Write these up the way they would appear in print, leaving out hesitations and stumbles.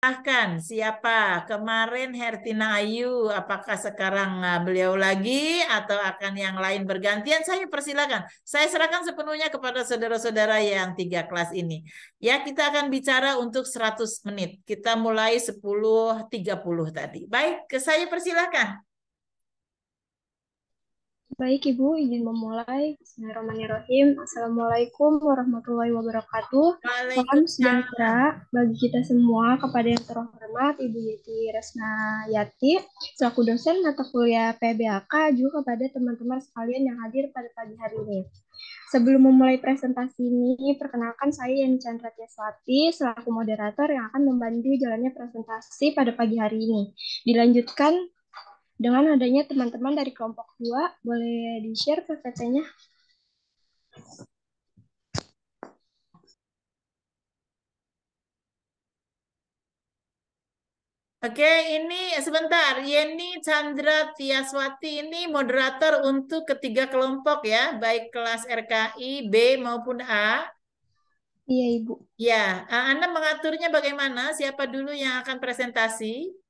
Silahkan, siapa? Kemarin Hertina Ayu, apakah sekarang beliau lagi atau akan yang lain bergantian? Saya persilakan. Saya serahkan sepenuhnya kepada saudara-saudara yang 3 kelas ini. Ya, kita akan bicara untuk 100 menit. Kita mulai 10.30 tadi. Baik, ke saya persilakan. Baik, Ibu, izin memulai. Bismillahirrahmanirrahim. Assalamualaikum warahmatullahi wabarakatuh. Salam Waalaikumsalam. sejahtera bagi kita semua kepada yang terhormat Ibu Yeti Resna Yati, selaku dosen mata kuliah PBAK, juga kepada teman-teman sekalian yang hadir pada pagi hari ini. Sebelum memulai presentasi ini, perkenalkan saya Yani Chandra Tiaswati, selaku moderator yang akan membantu jalannya presentasi pada pagi hari ini. Dilanjutkan dengan adanya teman-teman dari kelompok 2, boleh di-share PPT-nya? Oke, ini sebentar. Yeni Chandra Tiaswati ini moderator untuk ketiga kelompok ya, baik kelas RKI, B maupun A. Iya, Ibu. Ya, Anda mengaturnya bagaimana? Siapa dulu yang akan presentasi?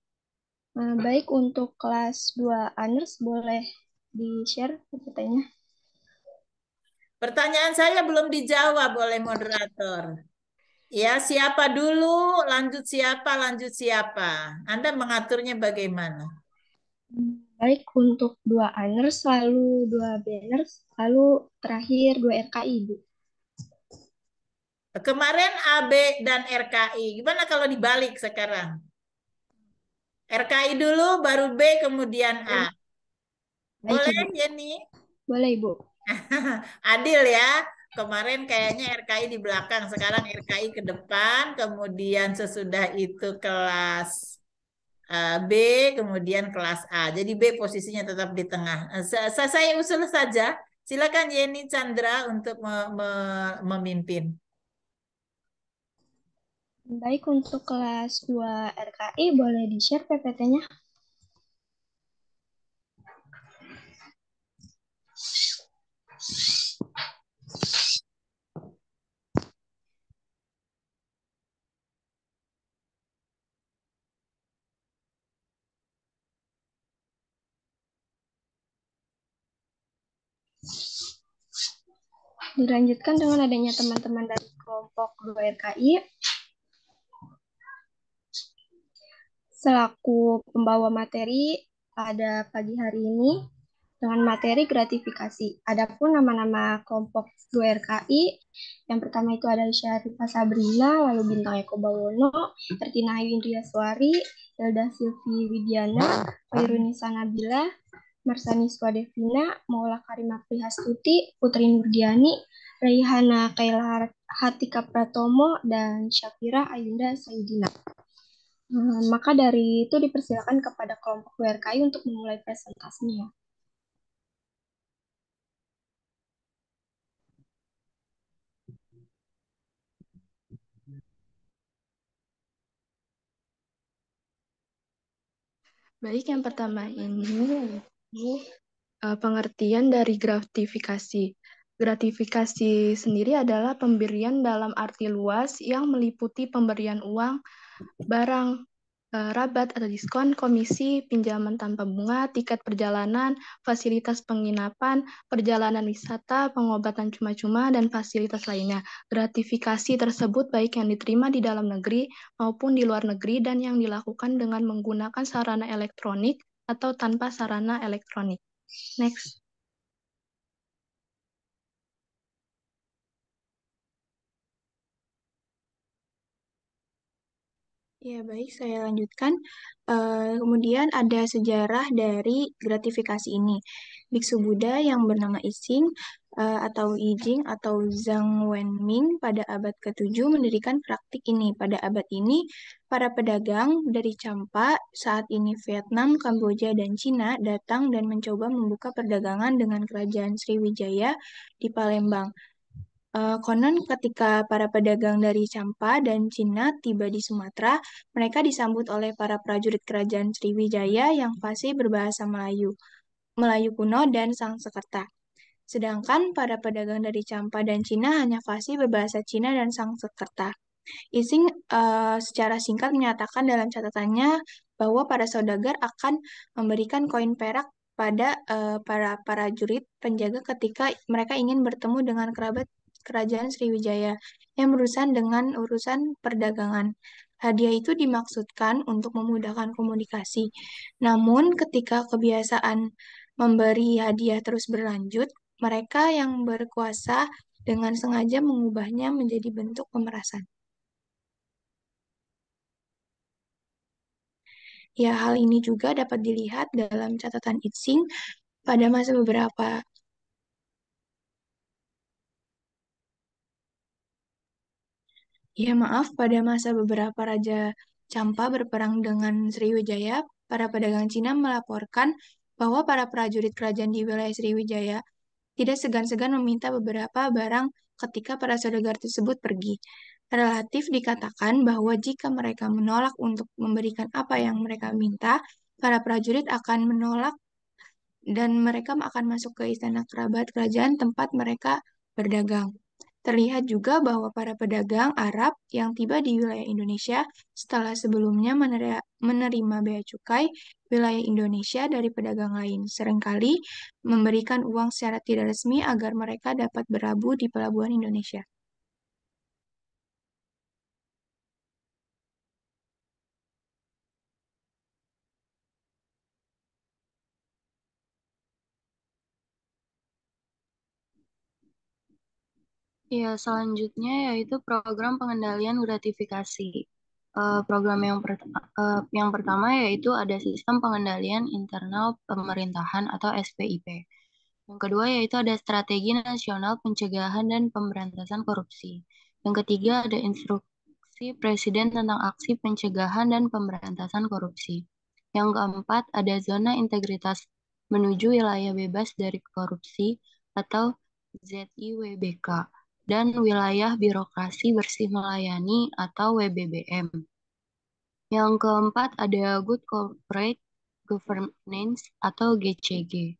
Baik, untuk kelas 2 honors, boleh di-share PPT-nya? Pertanyaan saya belum dijawab oleh moderator. Ya, siapa dulu, lanjut siapa? Anda mengaturnya bagaimana? Baik, untuk 2 honors, lalu 2 banners, lalu terakhir 2 RKI, Ibu. Kemarin AB dan RKI. Gimana kalau dibalik sekarang? RKI dulu, baru B, kemudian A. Baik, Boleh, Ibu. Yeni? Boleh, Ibu. Adil ya. Kemarin kayaknya RKI di belakang, sekarang RKI ke depan, kemudian sesudah itu kelas B, kemudian kelas A. Jadi B posisinya tetap di tengah. Saya usul saja. Silakan Yeni Chandra untuk memimpin. Baik, untuk kelas 2 RKI, boleh di-share PPT-nya? Dilanjutkan dengan adanya teman-teman dari kelompok 2 RKI, selaku pembawa materi pada pagi hari ini dengan materi gratifikasi. Adapun nama-nama kelompok 2 RKI, yang pertama itu adalah Syarifah Sabrina, lalu Bintang Eko Bawono, Ertina Ayu Indriaswari, Hilda Silvi Widiana, Khairunisa Nabila, Marsani Swadevina, Maula Karimah Prihastuti, Putri Nurdiani, Raihana Kaila Hatika Pratomo, dan Syafira Ayunda Saidina. Maka dari itu dipersilakan kepada kelompok WRKI untuk memulai presentasinya. Baik, yang pertama ini pengertian dari gratifikasi. Gratifikasi sendiri adalah pemberian dalam arti luas yang meliputi pemberian uang, barang, rabat atau diskon, komisi, pinjaman tanpa bunga, tiket perjalanan, fasilitas penginapan, perjalanan wisata, pengobatan cuma-cuma, dan fasilitas lainnya. Gratifikasi tersebut baik yang diterima di dalam negeri maupun di luar negeri dan yang dilakukan dengan menggunakan sarana elektronik atau tanpa sarana elektronik. Next. Ya, baik, saya lanjutkan. Kemudian ada sejarah dari gratifikasi ini. Biksu Buddha yang bernama Ising atau Yijing atau Zhang Wenming pada abad ke-7 mendirikan praktik ini. Pada abad ini, para pedagang dari Champa, saat ini Vietnam, Kamboja, dan Cina, datang dan mencoba membuka perdagangan dengan kerajaan Sriwijaya di Palembang. Konon ketika para pedagang dari Champa dan Cina tiba di Sumatera, mereka disambut oleh para prajurit kerajaan Sriwijaya yang fasih berbahasa Melayu, Melayu kuno dan Sangsekerta. Sedangkan para pedagang dari Champa dan Cina hanya fasih berbahasa Cina dan Sangsekerta. Ising secara singkat menyatakan dalam catatannya bahwa para saudagar akan memberikan koin perak pada para prajurit penjaga ketika mereka ingin bertemu dengan kerabat kerajaan Sriwijaya yang berurusan dengan urusan perdagangan. Hadiah itu dimaksudkan untuk memudahkan komunikasi. Namun, ketika kebiasaan memberi hadiah terus berlanjut, mereka yang berkuasa dengan sengaja mengubahnya menjadi bentuk pemerasan. Ya, hal ini juga dapat dilihat dalam catatan Itsing pada masa beberapa pada masa beberapa Raja Campa berperang dengan Sriwijaya, para pedagang Cina melaporkan bahwa para prajurit kerajaan di wilayah Sriwijaya tidak segan-segan meminta beberapa barang ketika para saudagar tersebut pergi. Relatif dikatakan bahwa jika mereka menolak untuk memberikan apa yang mereka minta, para prajurit akan menolak dan mereka akan masuk ke istana kerabat kerajaan tempat mereka berdagang. Terlihat juga bahwa para pedagang Arab yang tiba di wilayah Indonesia setelah sebelumnya menerima bea cukai wilayah Indonesia dari pedagang lain, seringkali memberikan uang secara tidak resmi agar mereka dapat berlabuh di pelabuhan Indonesia. Ya, selanjutnya yaitu program pengendalian gratifikasi. Program yang pertama yaitu ada sistem pengendalian internal pemerintahan atau SPIP. Yang kedua yaitu ada strategi nasional pencegahan dan pemberantasan korupsi. Yang ketiga ada instruksi presiden tentang aksi pencegahan dan pemberantasan korupsi. Yang keempat ada zona integritas menuju wilayah bebas dari korupsi atau ZIWBK dan wilayah birokrasi bersih melayani atau WBBM. Yang keempat ada Good Corporate Governance atau GCG.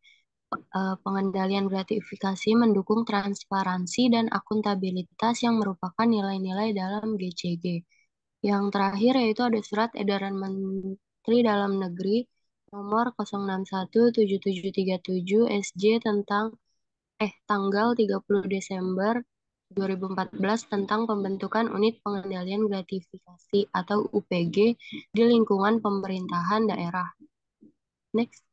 Pengendalian gratifikasi mendukung transparansi dan akuntabilitas yang merupakan nilai-nilai dalam GCG. Yang terakhir yaitu ada Surat Edaran Menteri Dalam Negeri nomor 0617737 SJ tanggal 30 Desember 2014 tentang pembentukan Unit Pengendalian Gratifikasi atau UPG di lingkungan pemerintahan daerah. Next.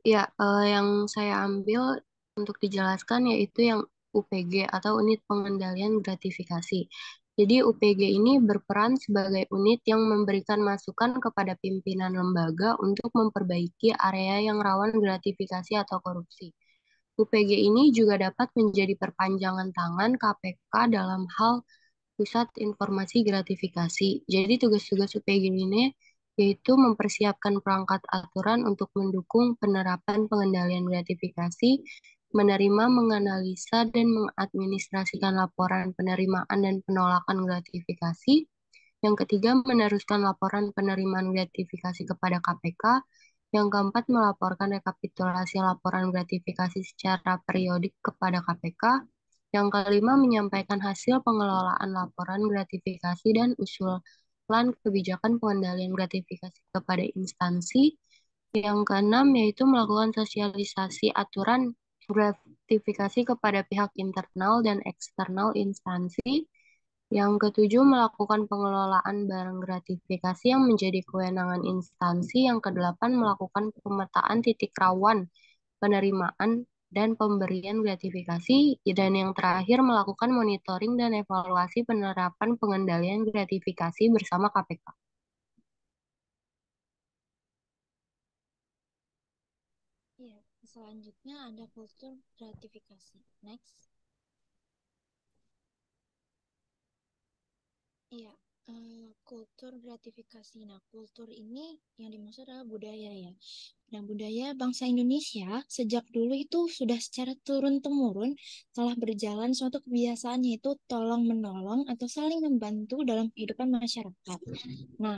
Ya, yang saya ambil untuk dijelaskan yaitu yang UPG atau Unit Pengendalian Gratifikasi. Jadi UPG ini berperan sebagai unit yang memberikan masukan kepada pimpinan lembaga untuk memperbaiki area yang rawan gratifikasi atau korupsi. UPG ini juga dapat menjadi perpanjangan tangan KPK dalam hal Pusat Informasi Gratifikasi. Jadi tugas-tugas UPG ini yaitu mempersiapkan perangkat aturan untuk mendukung penerapan pengendalian gratifikasi, menerima, menganalisa, dan mengadministrasikan laporan penerimaan dan penolakan gratifikasi. Yang ketiga, meneruskan laporan penerimaan gratifikasi kepada KPK. Yang keempat, melaporkan rekapitulasi laporan gratifikasi secara periodik kepada KPK. Yang kelima, menyampaikan hasil pengelolaan laporan gratifikasi dan usulan kebijakan pengendalian gratifikasi kepada instansi. Yang keenam, yaitu melakukan sosialisasi aturan gratifikasi kepada pihak internal dan eksternal instansi. Yang ketujuh, melakukan pengelolaan barang gratifikasi yang menjadi kewenangan instansi. Yang kedelapan, melakukan pemetaan titik rawan penerimaan dan pemberian gratifikasi. Dan yang terakhir, melakukan monitoring dan evaluasi penerapan pengendalian gratifikasi bersama KPK. Iya, selanjutnya ada kultur gratifikasi. Next. Iya, Kultur gratifikasi. Nah, kultur ini yang dimaksud adalah budaya ya. Nah, budaya bangsa Indonesia sejak dulu itu sudah secara turun-temurun telah berjalan suatu kebiasaan yaitu tolong-menolong atau saling membantu dalam kehidupan masyarakat. Nah,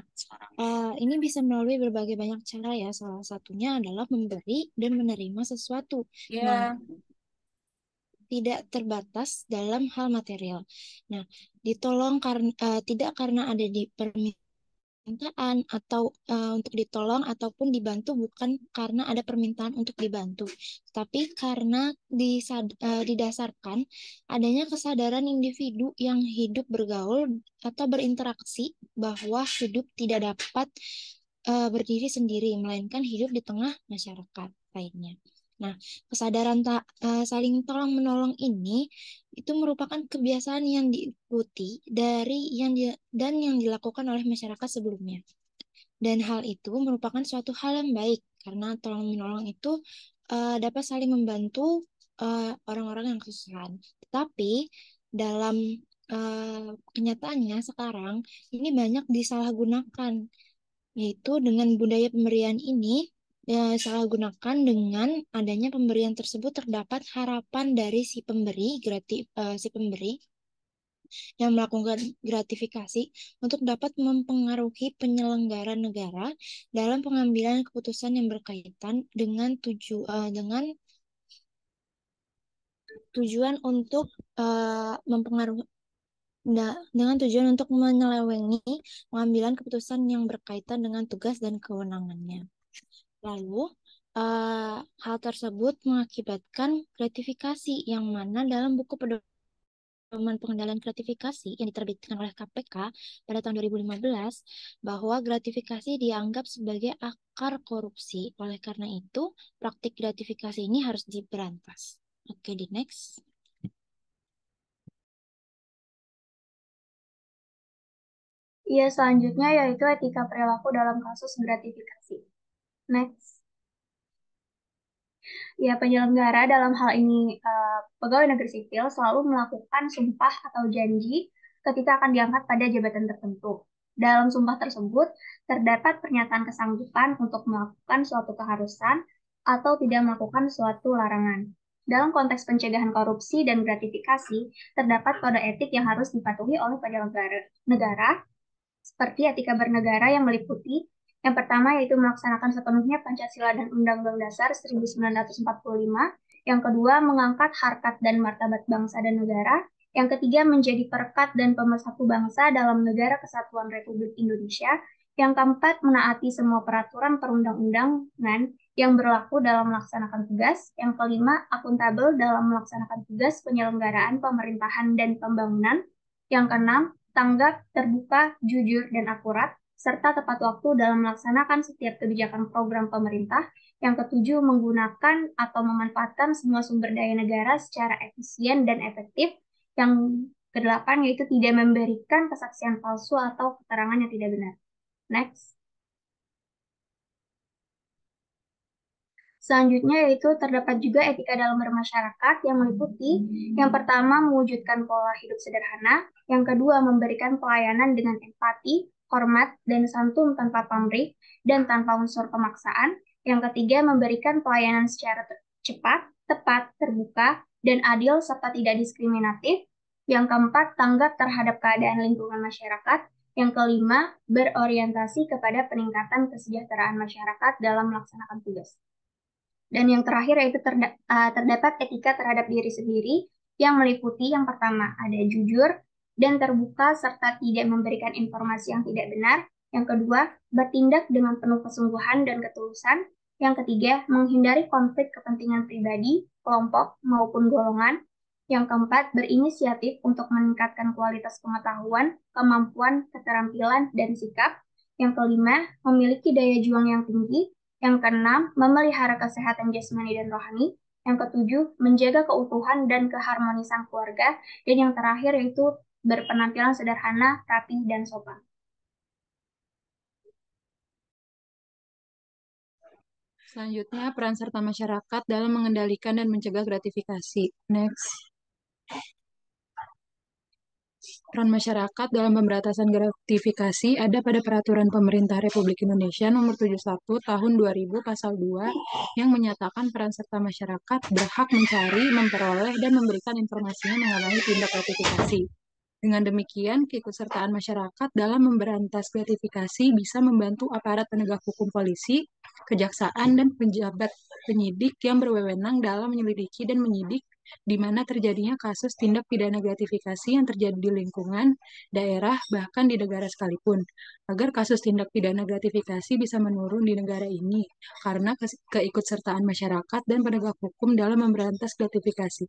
ini bisa melalui berbagai banyak cara ya. Salah satunya adalah memberi dan menerima sesuatu. Nah, Ya, tidak terbatas dalam hal material. Nah, ditolong karena tidak karena ada di permintaan atau untuk ditolong ataupun dibantu bukan karena ada permintaan untuk dibantu, tapi karena didasarkan adanya kesadaran individu yang hidup bergaul atau berinteraksi bahwa hidup tidak dapat berdiri sendiri, melainkan hidup di tengah masyarakat lainnya. Nah, kesadaran saling tolong menolong ini itu merupakan kebiasaan yang diikuti dari dan yang dilakukan oleh masyarakat sebelumnya. Dan hal itu merupakan suatu hal yang baik karena tolong menolong itu dapat saling membantu orang-orang yang kesusahan. Tetapi dalam kenyataannya sekarang ini banyak disalahgunakan, yaitu dengan budaya pemberian ini salah gunakan dengan adanya pemberian tersebut terdapat harapan dari si pemberi yang melakukan gratifikasi untuk dapat mempengaruhi penyelenggara negara dalam pengambilan keputusan yang berkaitan dengan tujuan untuk mempengaruhi dengan tujuan untuk menyelewengi pengambilan keputusan yang berkaitan dengan tugas dan kewenangannya. Lalu, hal tersebut mengakibatkan gratifikasi yang mana dalam buku pedoman pengendalian gratifikasi yang diterbitkan oleh KPK pada tahun 2015 bahwa gratifikasi dianggap sebagai akar korupsi. Oleh karena itu, praktik gratifikasi ini harus diberantas. Oke, di next. Iya, selanjutnya yaitu etika perilaku dalam kasus gratifikasi. Next. Ya, penyelenggara dalam hal ini pegawai negeri sipil selalu melakukan sumpah atau janji ketika akan diangkat pada jabatan tertentu. Dalam sumpah tersebut, terdapat pernyataan kesanggupan untuk melakukan suatu keharusan atau tidak melakukan suatu larangan. Dalam konteks pencegahan korupsi dan gratifikasi, terdapat kode etik yang harus dipatuhi oleh penyelenggara negara, seperti etika bernegara yang meliputi yang pertama yaitu melaksanakan sepenuhnya Pancasila dan Undang-Undang Dasar 1945. Yang kedua, mengangkat harkat dan martabat bangsa dan negara. Yang ketiga, menjadi perekat dan pemersatu bangsa dalam negara kesatuan Republik Indonesia. Yang keempat, menaati semua peraturan perundang-undangan yang berlaku dalam melaksanakan tugas. Yang kelima, akuntabel dalam melaksanakan tugas penyelenggaraan pemerintahan dan pembangunan. Yang keenam, tanggap, terbuka, jujur, dan akurat, serta tepat waktu dalam melaksanakan setiap kebijakan program pemerintah. Yang ketujuh, menggunakan atau memanfaatkan semua sumber daya negara secara efisien dan efektif. Yang kedelapan, yaitu tidak memberikan kesaksian palsu atau keterangan yang tidak benar. Next. Selanjutnya yaitu terdapat juga etika dalam bermasyarakat yang meliputi yang pertama mewujudkan pola hidup sederhana, yang kedua memberikan pelayanan dengan empati, hormat, dan santun tanpa pamrih dan tanpa unsur pemaksaan, yang ketiga memberikan pelayanan secara cepat, tepat, terbuka, dan adil serta tidak diskriminatif, yang keempat tanggap terhadap keadaan lingkungan masyarakat, yang kelima berorientasi kepada peningkatan kesejahteraan masyarakat dalam melaksanakan tugas. Dan yang terakhir yaitu terdapat etika terhadap diri sendiri yang meliputi yang pertama ada jujur dan terbuka serta tidak memberikan informasi yang tidak benar. Yang kedua, bertindak dengan penuh kesungguhan dan ketulusan. Yang ketiga, menghindari konflik kepentingan pribadi, kelompok, maupun golongan. Yang keempat, berinisiatif untuk meningkatkan kualitas pengetahuan, kemampuan, keterampilan, dan sikap. Yang kelima, memiliki daya juang yang tinggi. Yang keenam, memelihara kesehatan jasmani dan rohani. Yang ketujuh, menjaga keutuhan dan keharmonisan keluarga. Dan yang terakhir yaitu berpenampilan sederhana, rapi, dan sopan. Selanjutnya, peran serta masyarakat dalam mengendalikan dan mencegah gratifikasi. Next. peran masyarakat dalam pemberantasan gratifikasi ada pada Peraturan Pemerintah Republik Indonesia Nomor 71 Tahun 2000 Pasal 2 yang menyatakan peran serta masyarakat berhak mencari, memperoleh, dan memberikan informasinya mengenai tindak gratifikasi. Dengan demikian, keikutsertaan masyarakat dalam memberantas gratifikasi bisa membantu aparat penegak hukum polisi, kejaksaan, dan pejabat penyidik yang berwenang dalam menyelidiki dan menyidik di mana terjadinya kasus tindak pidana gratifikasi yang terjadi di lingkungan, daerah, bahkan di negara sekalipun, agar kasus tindak pidana gratifikasi bisa menurun di negara ini karena keikutsertaan masyarakat dan penegak hukum dalam memberantas gratifikasi.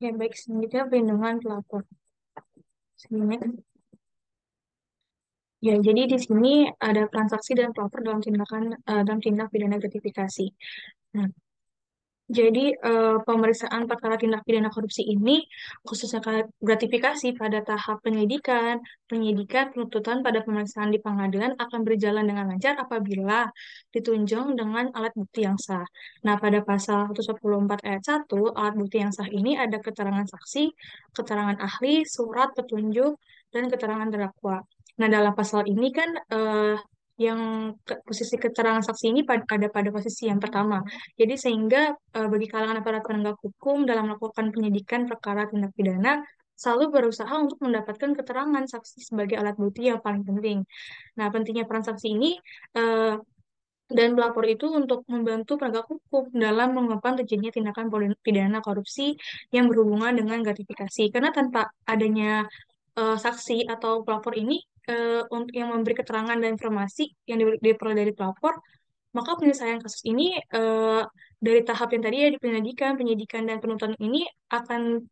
Ya, baik. Selanjutnya perlindungan pelapor. Selanjutnya. Ya, jadi di sini ada transaksi dan pelapor dalam tindak pidana gratifikasi. Nah, jadi pemeriksaan perkara tindak pidana korupsi ini khususnya gratifikasi pada tahap penyidikan, penuntutan pada pemeriksaan di pengadilan akan berjalan dengan lancar apabila ditunjang dengan alat bukti yang sah. Nah, pada pasal 114 ayat 1, alat bukti yang sah ini ada keterangan saksi, keterangan ahli, surat petunjuk, dan keterangan terdakwa. Nah, dalam pasal ini kan yang posisi keterangan saksi ini ada pada posisi yang pertama. Jadi sehingga bagi kalangan aparat penegak hukum dalam melakukan penyidikan perkara tindak pidana selalu berusaha untuk mendapatkan keterangan saksi sebagai alat bukti yang paling penting. Nah, pentingnya peran saksi ini eh, dan pelapor itu untuk membantu penegak hukum dalam mengungkapkan terjadinya tindakan pidana korupsi yang berhubungan dengan gratifikasi. Karena tanpa adanya saksi atau pelapor ini untuk yang memberi keterangan dan informasi yang diperoleh dari pelapor, maka penyelesaian kasus ini dari tahap yang tadi ya di penyidikan dan penuntutan ini akan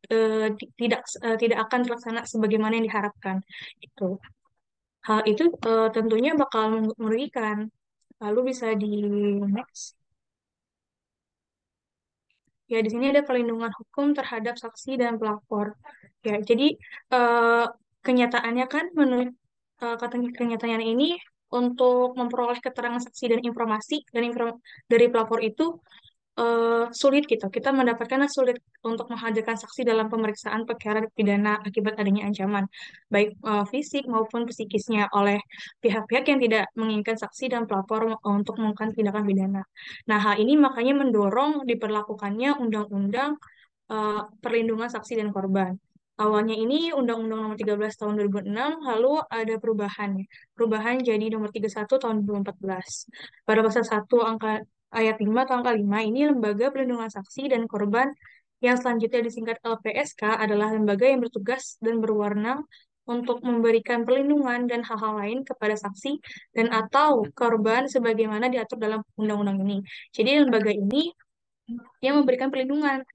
tidak akan terlaksana sebagaimana yang diharapkan. Itu hal itu tentunya bakal merugikan. Lalu bisa di next. Ya, di sini ada perlindungan hukum terhadap saksi dan pelapor. Ya, jadi eh, kenyataannya kan menurut kenyataan ini untuk memperoleh keterangan saksi dan informasi dari pelapor itu sulit gitu. Kita mendapatkannya sulit untuk menghadirkan saksi dalam pemeriksaan perkara pidana akibat adanya ancaman, baik fisik maupun psikisnya oleh pihak-pihak yang tidak menginginkan saksi dan pelapor untuk melakukan tindakan pidana. Nah, hal ini makanya mendorong diberlakukannya Undang-Undang Perlindungan Saksi dan Korban. Awalnya ini Undang-Undang Nomor 13 Tahun 2006, lalu ada perubahan jadi Nomor 31 Tahun 2014. Pada pasal 1 ayat 5 atau angka 5 ini Lembaga Perlindungan Saksi dan Korban yang selanjutnya disingkat LPSK adalah lembaga yang bertugas dan berwenang untuk memberikan perlindungan dan hal-hal lain kepada saksi dan atau korban sebagaimana diatur dalam undang-undang ini. Jadi lembaga ini yang memberikan perlindungan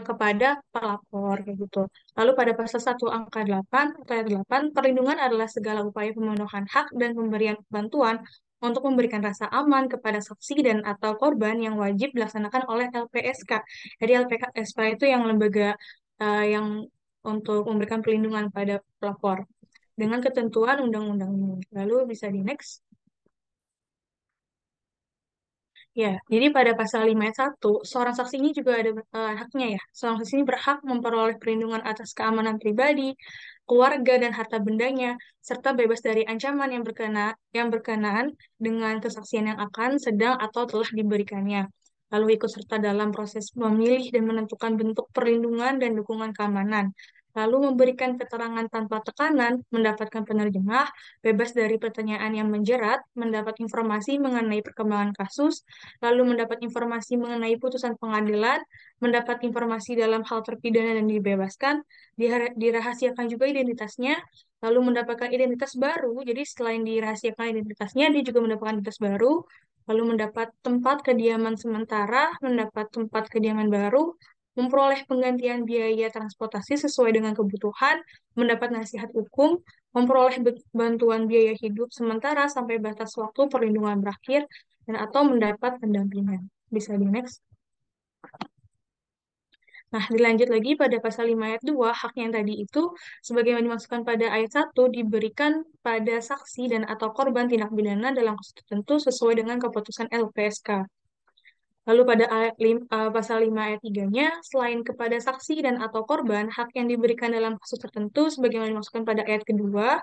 kepada pelapor kayak gitu. Lalu pada pasal 1 angka 8 atau ayat 8, perlindungan adalah segala upaya pemenuhan hak dan pemberian bantuan untuk memberikan rasa aman kepada saksi dan atau korban yang wajib dilaksanakan oleh LPSK. Jadi LPSK itu yang lembaga yang untuk memberikan perlindungan pada pelapor dengan ketentuan undang-undang ini. Lalu bisa di next. Ya, jadi pada pasal 5 ayat 1, seorang saksi ini juga ada haknya ya. Seorang saksi ini berhak memperoleh perlindungan atas keamanan pribadi, keluarga, dan harta bendanya, serta bebas dari ancaman yang berkenaan dengan kesaksian yang akan, sedang, atau telah diberikannya. Lalu ikut serta dalam proses memilih dan menentukan bentuk perlindungan dan dukungan keamanan. Lalu memberikan keterangan tanpa tekanan, mendapatkan penerjemah, bebas dari pertanyaan yang menjerat, mendapat informasi mengenai perkembangan kasus, lalu mendapat informasi mengenai putusan pengadilan, mendapat informasi dalam hal terpidana dan dibebaskan, dirahasiakan juga identitasnya, lalu mendapatkan identitas baru. Jadi selain dirahasiakan identitasnya, dia juga mendapatkan identitas baru, lalu mendapat tempat kediaman sementara, mendapat tempat kediaman baru, memperoleh penggantian biaya transportasi sesuai dengan kebutuhan, mendapat nasihat hukum, memperoleh bantuan biaya hidup sementara sampai batas waktu perlindungan berakhir, dan atau mendapat pendampingan. Bisa di next. Nah, dilanjut lagi pada pasal 5 ayat 2, hak yang tadi itu sebagaimana dimaksudkan pada ayat 1 diberikan pada saksi dan atau korban tindak pidana dalam kasus tertentu sesuai dengan keputusan LPSK. Lalu pada pasal 5 ayat 3-nya, selain kepada saksi dan atau korban, hak yang diberikan dalam kasus tertentu sebagaimana dimaksudkan pada ayat kedua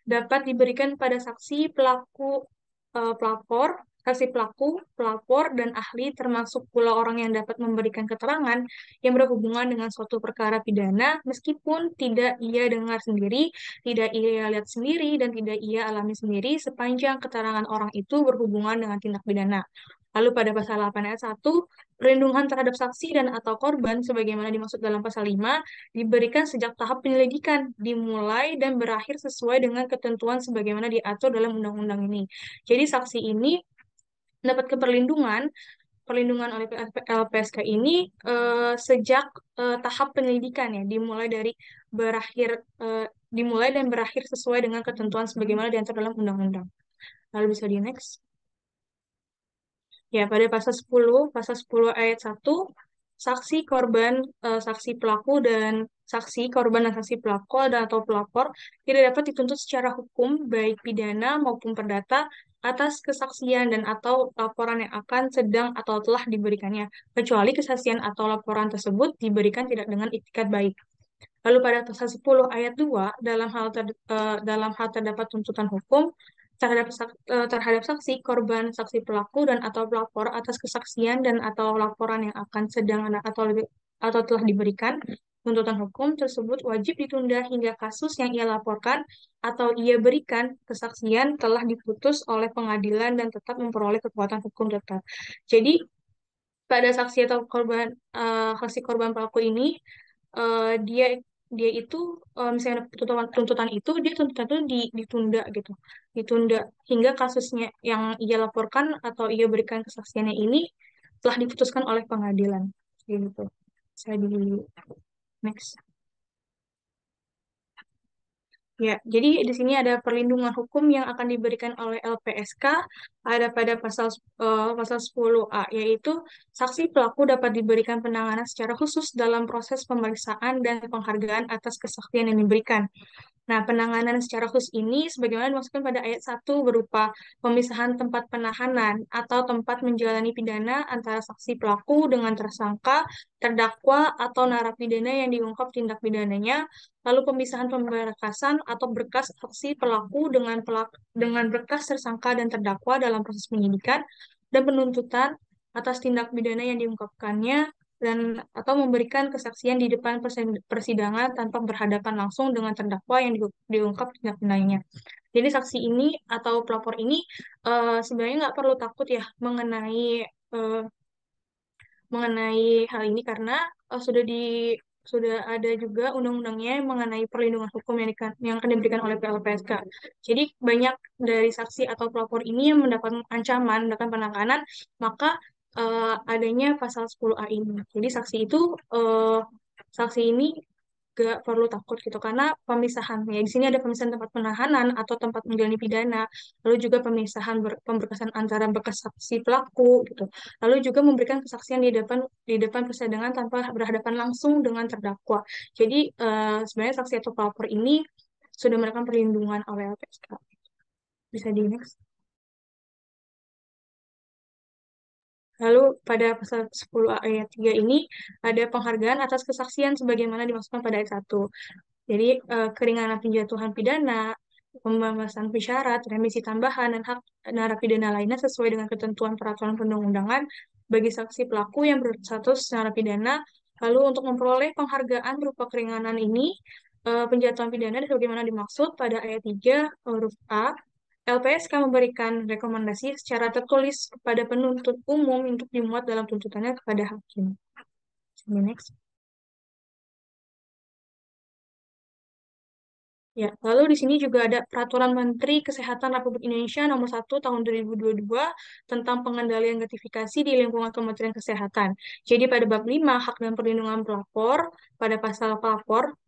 dapat diberikan pada saksi, pelapor, saksi pelaku, pelapor, dan ahli, termasuk pula orang yang dapat memberikan keterangan yang berhubungan dengan suatu perkara pidana, meskipun tidak ia dengar sendiri, tidak ia lihat sendiri, dan tidak ia alami sendiri, sepanjang keterangan orang itu berhubungan dengan tindak pidana. Lalu pada pasal 8 ayat 1, perlindungan terhadap saksi dan atau korban sebagaimana dimaksud dalam pasal 5 diberikan sejak tahap penyelidikan dimulai dan berakhir sesuai dengan ketentuan sebagaimana diatur dalam undang-undang ini. Jadi saksi ini mendapat perlindungan oleh LPSK ini sejak tahap penyelidikan ya, dimulai dan berakhir sesuai dengan ketentuan sebagaimana diatur dalam undang-undang. Lalu bisa di next. Ya, pada pasal 10 ayat 1, saksi korban, saksi pelaku dan saksi korban dan saksi pelaku atau pelapor tidak dapat dituntut secara hukum baik pidana maupun perdata atas kesaksian dan atau laporan yang akan sedang atau telah diberikannya, kecuali kesaksian atau laporan tersebut diberikan tidak dengan itikat baik. Lalu pada pasal 10 ayat 2, dalam hal terdapat tuntutan hukum terhadap saksi, korban, saksi pelaku, dan atau pelapor atas kesaksian dan atau laporan yang akan sedang atau telah diberikan, tuntutan hukum tersebut wajib ditunda hingga kasus yang ia laporkan atau ia berikan kesaksian telah diputus oleh pengadilan dan tetap memperoleh kekuatan hukum tetap. Jadi, pada saksi atau saksi korban pelaku ini, dia dia itu misalnya tuntutan itu ditunda gitu, ditunda hingga kasusnya yang ia laporkan atau ia berikan kesaksiannya ini telah diputuskan oleh pengadilan gitu. Saya di next. Ya, jadi di sini ada perlindungan hukum yang akan diberikan oleh LPSK ada pada pasal 10A, yaitu saksi pelaku dapat diberikan penanganan secara khusus dalam proses pemeriksaan dan penghargaan atas kesaksian yang diberikan. Nah, penanganan secara khusus ini sebagaimana dimaksudkan pada ayat 1 berupa pemisahan tempat penahanan atau tempat menjalani pidana antara saksi pelaku dengan tersangka, terdakwa, atau narapidana yang diungkap tindak pidananya, lalu pemisahan pemberkasan atau berkas saksi pelaku dengan berkas tersangka dan terdakwa dalam proses penyidikan dan penuntutan atas tindak pidana yang diungkapkannya, dan atau memberikan kesaksian di depan persidangan tanpa berhadapan langsung dengan terdakwa yang diungkap tindak pidananya. Jadi saksi ini atau pelapor ini sebenarnya nggak perlu takut ya mengenai hal ini karena sudah ada juga undang-undangnya mengenai perlindungan hukum yang akan diberikan oleh LPSK. Jadi banyak dari saksi atau pelapor ini yang mendapat ancaman, mendapat penanganan, maka adanya pasal 10A ini. Jadi saksi ini gak perlu takut gitu karena pemisahan ya di sini ada pemisahan tempat penahanan atau tempat menjalani pidana, lalu juga pemisahan pemberkasan antara bekas saksi pelaku gitu, lalu juga memberikan kesaksian di depan persidangan tanpa berhadapan langsung dengan terdakwa. Jadi sebenarnya saksi atau pelapor ini sudah mendapatkan perlindungan oleh LPSK. Bisa di next. Lalu pada pasal 10 ayat 3 ini ada penghargaan atas kesaksian sebagaimana dimaksudkan pada ayat 1. Jadi keringanan penjatuhan pidana, pembebasan bersyarat, remisi tambahan, dan hak narapidana lainnya sesuai dengan ketentuan peraturan perundang-undangan bagi saksi pelaku yang berstatus narapidana. Lalu untuk memperoleh penghargaan berupa keringanan ini, penjatuhan pidana sebagaimana dimaksud pada ayat 3 huruf A, LPSK memberikan rekomendasi secara tertulis kepada penuntut umum untuk dimuat dalam tuntutannya kepada hakim. Next. Ya, lalu di sini juga ada Peraturan Menteri Kesehatan Republik Indonesia Nomor 1 Tahun 2022 tentang pengendalian gratifikasi di lingkungan Kementerian Kesehatan. Jadi pada bab 5 hak dan perlindungan pelapor, pada pasal pelapor,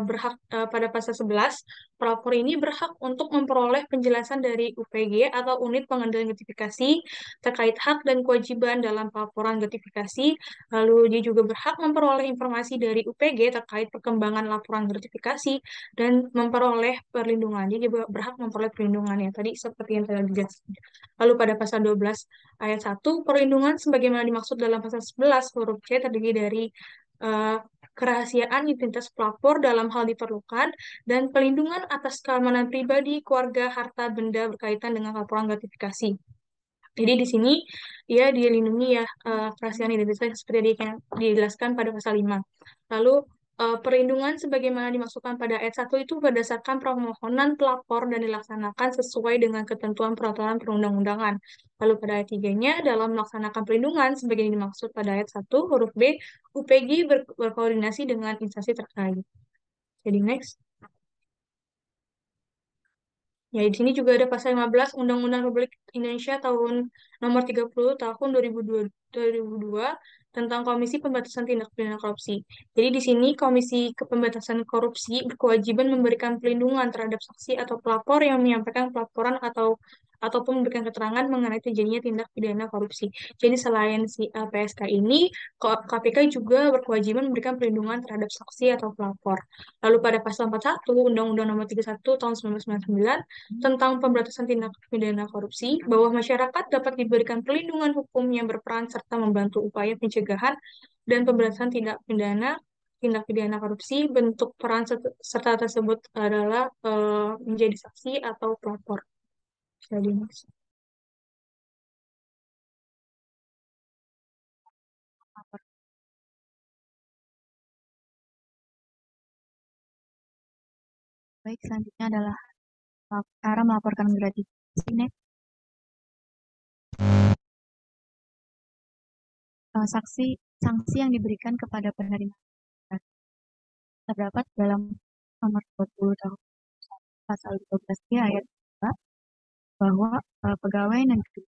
berhak pada pasal 11, pelapor ini berhak untuk memperoleh penjelasan dari UPG atau unit pengendalian gratifikasi terkait hak dan kewajiban dalam pelaporan gratifikasi. Lalu dia juga berhak memperoleh informasi dari UPG terkait perkembangan laporan gratifikasi dan memperoleh perlindungan. Dia juga berhak memperoleh perlindungan ya tadi seperti yang tadi dijelaskan. Lalu pada pasal 12 ayat 1, perlindungan sebagaimana dimaksud dalam pasal 11 huruf C terdiri dari eh, kerahasiaan identitas pelapor dalam hal diperlukan, dan pelindungan atas keamanan pribadi, keluarga, harta, benda berkaitan dengan laporan gratifikasi. Jadi di sini dia dilindungi ya kerahasiaan identitas seperti yang dijelaskan pada pasal 5. Lalu perlindungan sebagaimana dimaksudkan pada ayat 1 itu berdasarkan permohonan pelapor dan dilaksanakan sesuai dengan ketentuan peraturan perundang-undangan. Lalu pada ayat 3-nya dalam melaksanakan perlindungan sebagaimana dimaksud pada ayat 1 huruf B, UPG berkoordinasi dengan instansi terkait. Jadi next. Ya, di sini juga ada pasal 15 Undang-Undang Republik Indonesia tahun nomor 30 tahun 2002 tentang Komisi Pemberantasan Tindak Pidana Korupsi. Jadi di sini Komisi Pemberantasan Korupsi berkewajiban memberikan perlindungan terhadap saksi atau pelapor yang menyampaikan pelaporan ataupun memberikan keterangan mengenai terjadinya tindak pidana korupsi. Jadi selain si LPSK ini, KPK juga berkewajiban memberikan perlindungan terhadap saksi atau pelapor. Lalu pada pasal 41 Undang-Undang Nomor 31 tahun 1999 tentang pemberantasan tindak pidana korupsi, bahwa masyarakat dapat diberikan perlindungan hukum yang berperan serta membantu upaya pencegahan dan pemberantasan tindak pidana korupsi. Bentuk peran serta tersebut adalah menjadi saksi atau pelapor. Jadi, Baik, selanjutnya adalah cara melaporkan gratifikasi. Next. Sanksi yang diberikan kepada penerima terdapat dalam nomor 20 tahun pasal 12 ayat 2 bahwa pegawai negeri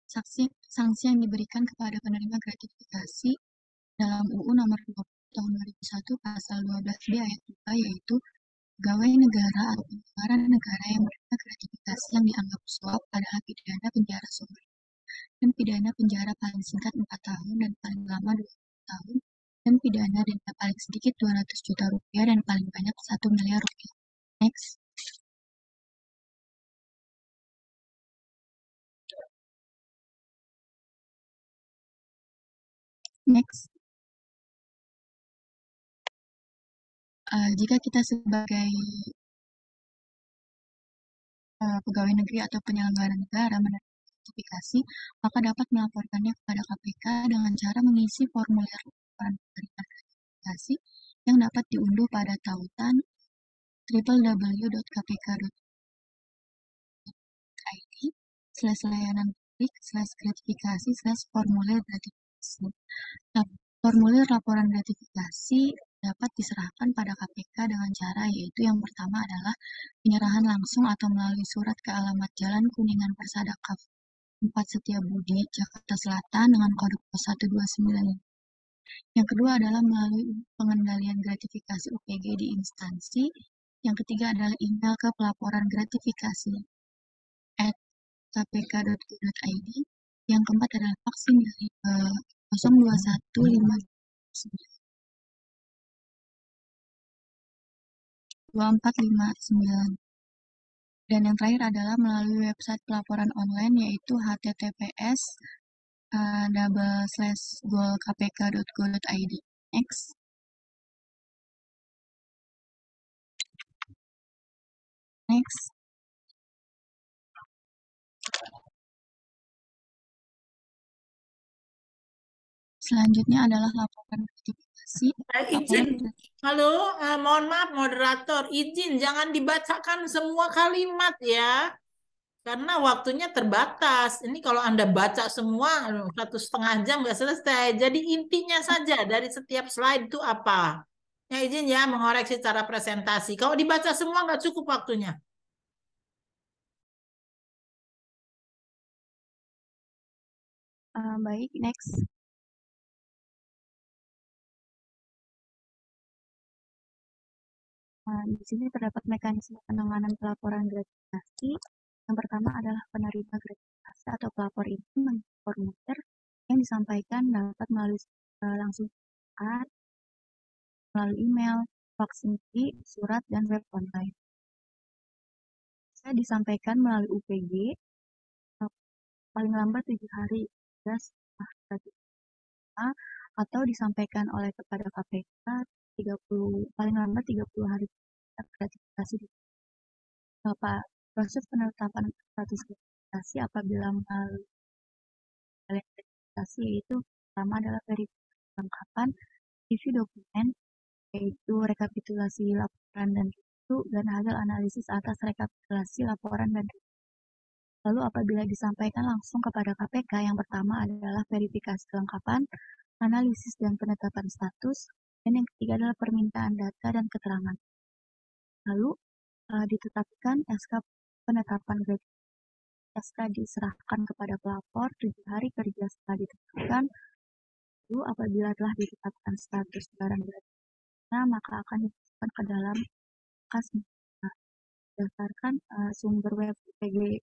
sanksi yang diberikan kepada penerima gratifikasi dalam UU nomor 20 tahun 2001 pasal 12B ayat 2 yaitu pegawai negara atau penyelenggara negara yang menerima gratifikasi yang dianggap suap padahal pidana penjara seumur hidup dan pidana penjara paling singkat 4 tahun dan paling lama 20 tahun dan pidana denda paling sedikit 200 juta rupiah dan paling banyak 1 miliar rupiah. Next. Next. Jika kita sebagai pegawai negeri atau penyelenggara negara menerima gratifikasi, maka dapat melaporkannya kepada KPK dengan cara mengisi formulir laporan penerimaan gratifikasi yang dapat diunduh pada tautan www.kpk.id/layanan publik/gratifikasi/formulir gratifikasi. Nah, formulir laporan gratifikasi dapat diserahkan pada KPK dengan cara yaitu yang pertama adalah penyerahan langsung atau melalui surat ke alamat Jalan Kuningan Persada Kaf 4 Setiabudi, Jakarta Selatan dengan kode pos 129. Yang kedua adalah melalui pengendalian gratifikasi UPG di instansi. Yang ketiga adalah email ke pelaporan gratifikasi @kpk.go.id. Yang keempat adalah vaksin dari 02152459. Dan yang terakhir adalah melalui website pelaporan online yaitu https://golkpk.go.id. Next. Next. Selanjutnya adalah laporan gratifikasi. Izin, halo, mohon maaf moderator, izin jangan dibacakan semua kalimat ya, karena waktunya terbatas. Ini kalau Anda baca semua 1,5 jam nggak selesai. Jadi intinya saja dari setiap slide itu apa. Ya izin ya mengoreksi cara presentasi. Kalau dibaca semua nggak cukup waktunya. Baik, next. Di sini terdapat mekanisme penanganan pelaporan gratifikasi. Yang pertama adalah penerima gratifikasi atau pelapor itu mengisi formulir yang disampaikan dapat melalui langsung chat, melalui email, proximity, surat, dan web online. Bisa disampaikan melalui UPG paling lambat 7 hari setelah gratifikasi atau disampaikan oleh kepada KPK 30 paling lambat 30 hari setelah gratifikasi. Proses penetapan status gratifikasi apabila melalui gratifikasi yaitu pertama adalah verifikasi kelengkapan review dokumen, yaitu rekapitulasi laporan dan review dan hasil analisis atas rekapitulasi laporan dan review. Lalu apabila disampaikan langsung kepada KPK, yang pertama adalah verifikasi kelengkapan, analisis dan penetapan status, dan yang ketiga adalah permintaan data dan keterangan. Lalu ditetapkan SK penetapan gratifikasi. SK diserahkan kepada pelapor 7 hari kerja setelah ditetapkan. Lalu apabila telah ditetapkan status barang gratifikasinya, maka akan dimasukkan ke dalam berkas berdasarkan sumber web UPG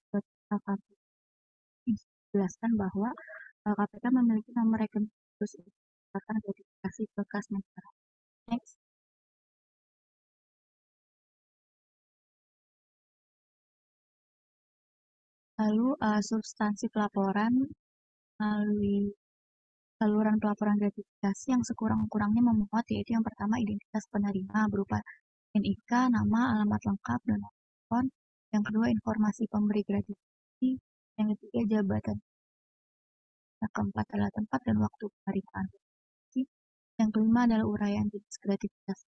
jelaskan bahwa KPK memiliki nomor rekening khusus untuk mendapatkan gratifikasi berkas negara. Next. Lalu substansi pelaporan melalui saluran pelaporan gratifikasi yang sekurang-kurangnya memuat yaitu yang pertama identitas penerima berupa NIK, nama, alamat lengkap, dan nomor telepon. Yang kedua informasi pemberi gratifikasi. Yang ketiga jabatan. Yang keempat adalah tempat dan waktu penerimaan gratifikasi. Yang kelima adalah uraian jenis gratifikasi.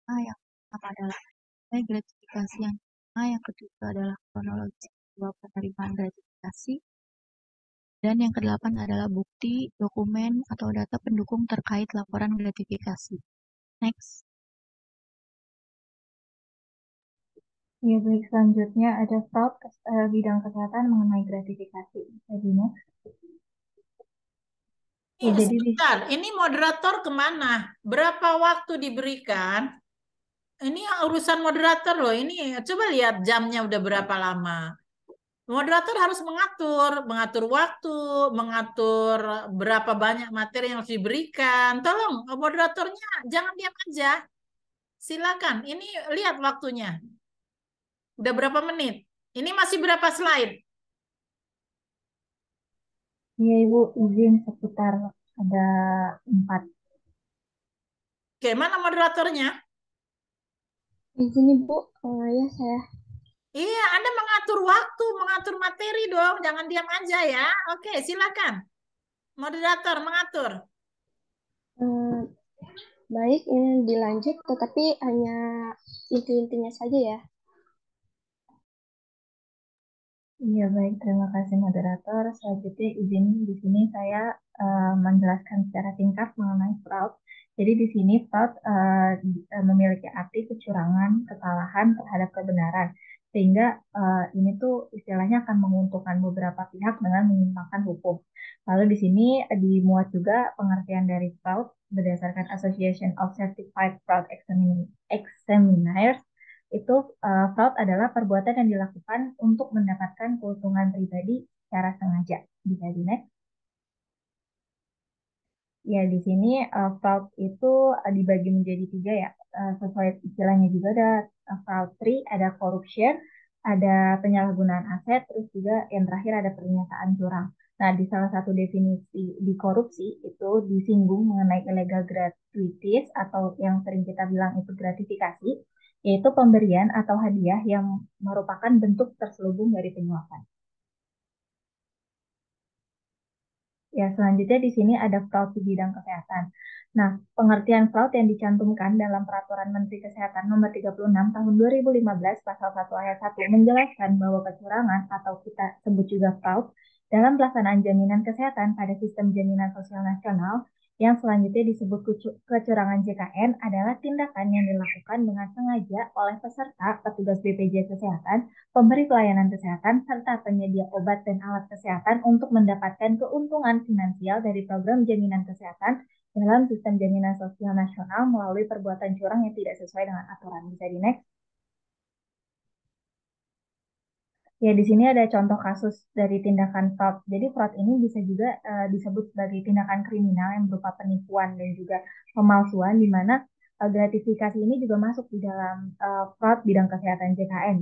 Yang keempat adalah nilai gratifikasi yang kelima. Yang kedua adalah kronologi penerimaan gratifikasi. Dan yang kedelapan adalah bukti, dokumen, atau data pendukung terkait laporan gratifikasi. Next. Ya, baik. Selanjutnya ada fraud bidang kesehatan mengenai gratifikasi. Jadi, next. Ya, jadi sebentar, ini moderator kemana? Berapa waktu diberikan? Ini urusan moderator loh. Ini coba lihat jamnya udah berapa lama. Moderator harus mengatur waktu, mengatur berapa banyak materi yang harus diberikan. Tolong moderatornya jangan diam aja. Silakan. Ini lihat waktunya. Udah berapa menit? Ini masih berapa slide? Iya, Ibu, izin seputar ada 4. Oke, mana moderatornya? Di sini, Bu. Ya, saya. Iya, Anda mengatur waktu, mengatur materi dong. Jangan diam aja ya. Oke, silakan. Moderator mengatur. Baik, ini dilanjut, tetapi hanya inti-intinya saja ya. Iya, baik. Terima kasih moderator. Selanjutnya izin di sini saya menjelaskan secara singkat mengenai fraud. Jadi di sini fraud memiliki arti kecurangan, kesalahan terhadap kebenaran. Sehingga ini tuh istilahnya akan menguntungkan beberapa pihak dengan menyimpangkan hukum. Lalu di sini dimuat juga pengertian dari fraud berdasarkan Association of Certified Fraud Examiners. Itu fraud adalah perbuatan yang dilakukan untuk mendapatkan keuntungan pribadi secara sengaja. Bisa di next. Ya, di sini fraud itu dibagi menjadi 3 ya. Sesuai istilahnya juga ada fraud 3, ada corruption, ada penyalahgunaan aset, terus juga yang terakhir ada pernyataan curang. Nah, di salah satu definisi di korupsi itu disinggung mengenai illegal gratuities atau yang sering kita bilang itu gratifikasi, yaitu pemberian atau hadiah yang merupakan bentuk terselubung dari penyuapan. Ya, selanjutnya di sini ada fraud di bidang kesehatan. Nah, pengertian fraud yang dicantumkan dalam Peraturan Menteri Kesehatan Nomor 36 Tahun 2015 Pasal 1 Ayat 1 menjelaskan bahwa kecurangan atau kita sebut juga fraud dalam pelaksanaan jaminan kesehatan pada sistem jaminan sosial nasional Yang selanjutnya disebut kecurangan JKN adalah tindakan yang dilakukan dengan sengaja oleh peserta, petugas BPJS Kesehatan, pemberi pelayanan kesehatan, serta penyedia obat dan alat kesehatan untuk mendapatkan keuntungan finansial dari program jaminan kesehatan dalam sistem jaminan sosial nasional melalui perbuatan curang yang tidak sesuai dengan aturan. Bisa di next. Ya, di sini ada contoh kasus dari tindakan fraud. Jadi fraud ini bisa juga disebut sebagai tindakan kriminal yang berupa penipuan dan juga pemalsuan, di mana gratifikasi ini juga masuk di dalam fraud bidang kesehatan JKN.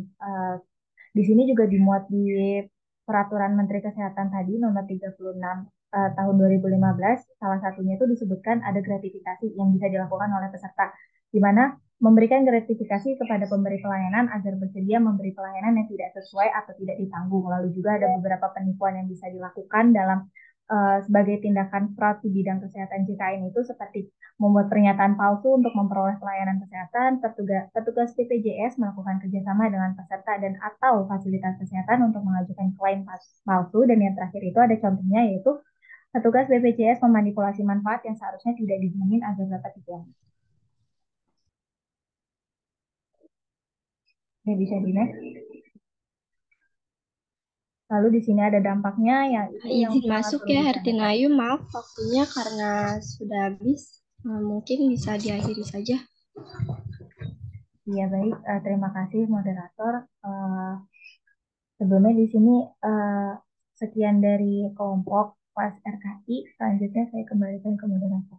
Di sini juga dimuat di Peraturan Menteri Kesehatan tadi nomor 36 tahun 2015. Salah satunya itu disebutkan ada gratifikasi yang bisa dilakukan oleh peserta, di mana memberikan gratifikasi kepada pemberi pelayanan agar bersedia memberi pelayanan yang tidak sesuai atau tidak ditanggung. Lalu juga ada beberapa penipuan yang bisa dilakukan dalam sebagai tindakan fraud di bidang kesehatan JKN itu seperti membuat pernyataan palsu untuk memperoleh pelayanan kesehatan, petugas BPJS melakukan kerjasama dengan peserta dan atau fasilitas kesehatan untuk mengajukan klaim palsu, dan yang terakhir itu ada contohnya yaitu petugas BPJS memanipulasi manfaat yang seharusnya tidak dijamin agar dapat dijamin. Oke, bisa di next. Lalu di sini ada dampaknya yang itu yang Izin sangat masuk perlu ya diperhatikan. Hertinayu, maaf waktunya karena sudah habis. Mungkin bisa diakhiri saja. Iya baik, terima kasih moderator. Sebelumnya di sini sekian dari kelompok kelas RKI. Selanjutnya saya kembalikan ke moderator.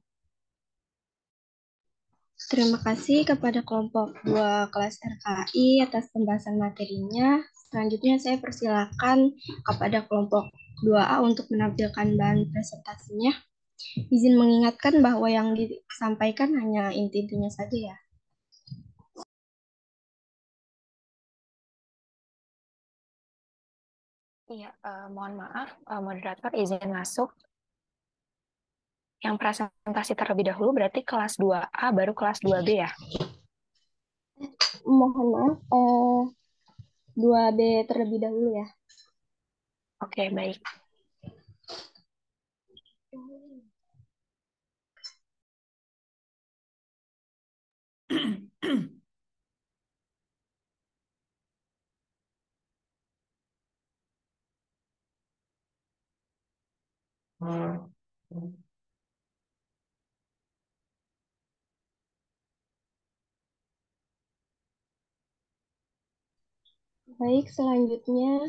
Terima kasih kepada kelompok 2 kelas RKI atas pembahasan materinya. Selanjutnya saya persilakan kepada kelompok 2A untuk menampilkan bahan presentasinya. Izin mengingatkan bahwa yang disampaikan hanya inti-intinya saja ya. Iya, mohon maaf, moderator izin masuk. Yang presentasi terlebih dahulu berarti kelas 2A baru kelas 2B ya? Mohon maaf, 2B terlebih dahulu ya. Oke, baik. Baik, selanjutnya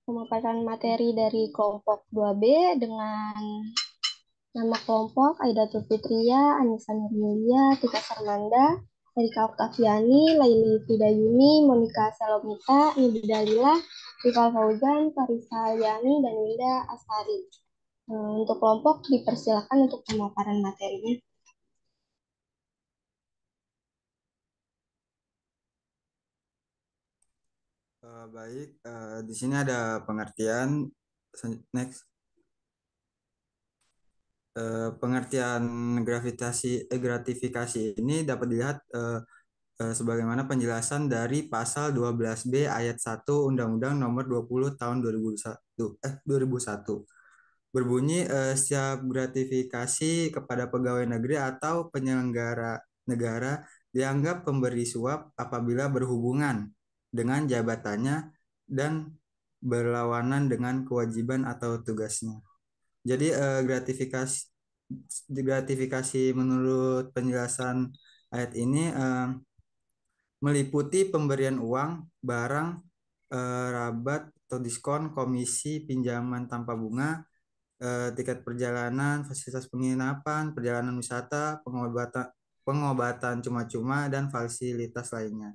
pemaparan materi dari kelompok 2B dengan nama kelompok Aidatul Fitria, Anissa Nurmulia, Tika Sarmanda, Erika Oktaviani, Laili Fidayuni, Monika Salomita, Nibi Dalila, Rival Fauzan, Farisa Aliani, dan Winda Astari. Untuk kelompok dipersilakan untuk pemaparan materinya. Baik, di sini ada pengertian. Next. Pengertian gratifikasi ini dapat dilihat sebagaimana penjelasan dari pasal 12B ayat 1 Undang-Undang Nomor 20 Tahun 2001. Berbunyi setiap gratifikasi kepada pegawai negeri atau penyelenggara negara dianggap pemberi suap apabila berhubungan dengan jabatannya dan berlawanan dengan kewajiban atau tugasnya. Jadi gratifikasi menurut penjelasan ayat ini meliputi pemberian uang, barang, rabat atau diskon, komisi, pinjaman tanpa bunga, tiket perjalanan, fasilitas penginapan, perjalanan wisata, pengobatan cuma-cuma, dan fasilitas lainnya.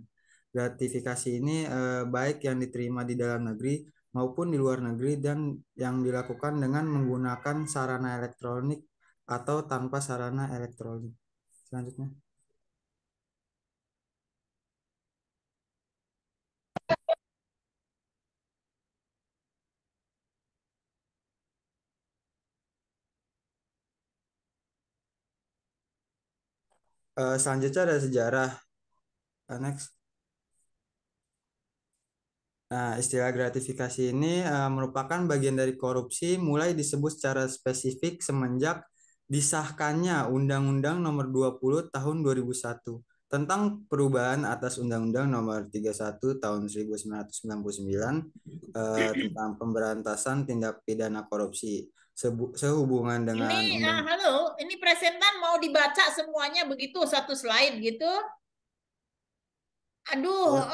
Gratifikasi ini baik yang diterima di dalam negeri maupun di luar negeri dan yang dilakukan dengan menggunakan sarana elektronik atau tanpa sarana elektronik. Selanjutnya. Selanjutnya ada sejarah. Next. Nah, istilah gratifikasi ini merupakan bagian dari korupsi mulai disebut secara spesifik semenjak disahkannya Undang-Undang Nomor 20 Tahun 2001 tentang perubahan atas Undang-Undang Nomor 31 Tahun 1999 tentang pemberantasan tindak pidana korupsi sehubungan Ini, dengan undang. halo, ini presentan mau dibaca semuanya begitu satu slide gitu. Aduh,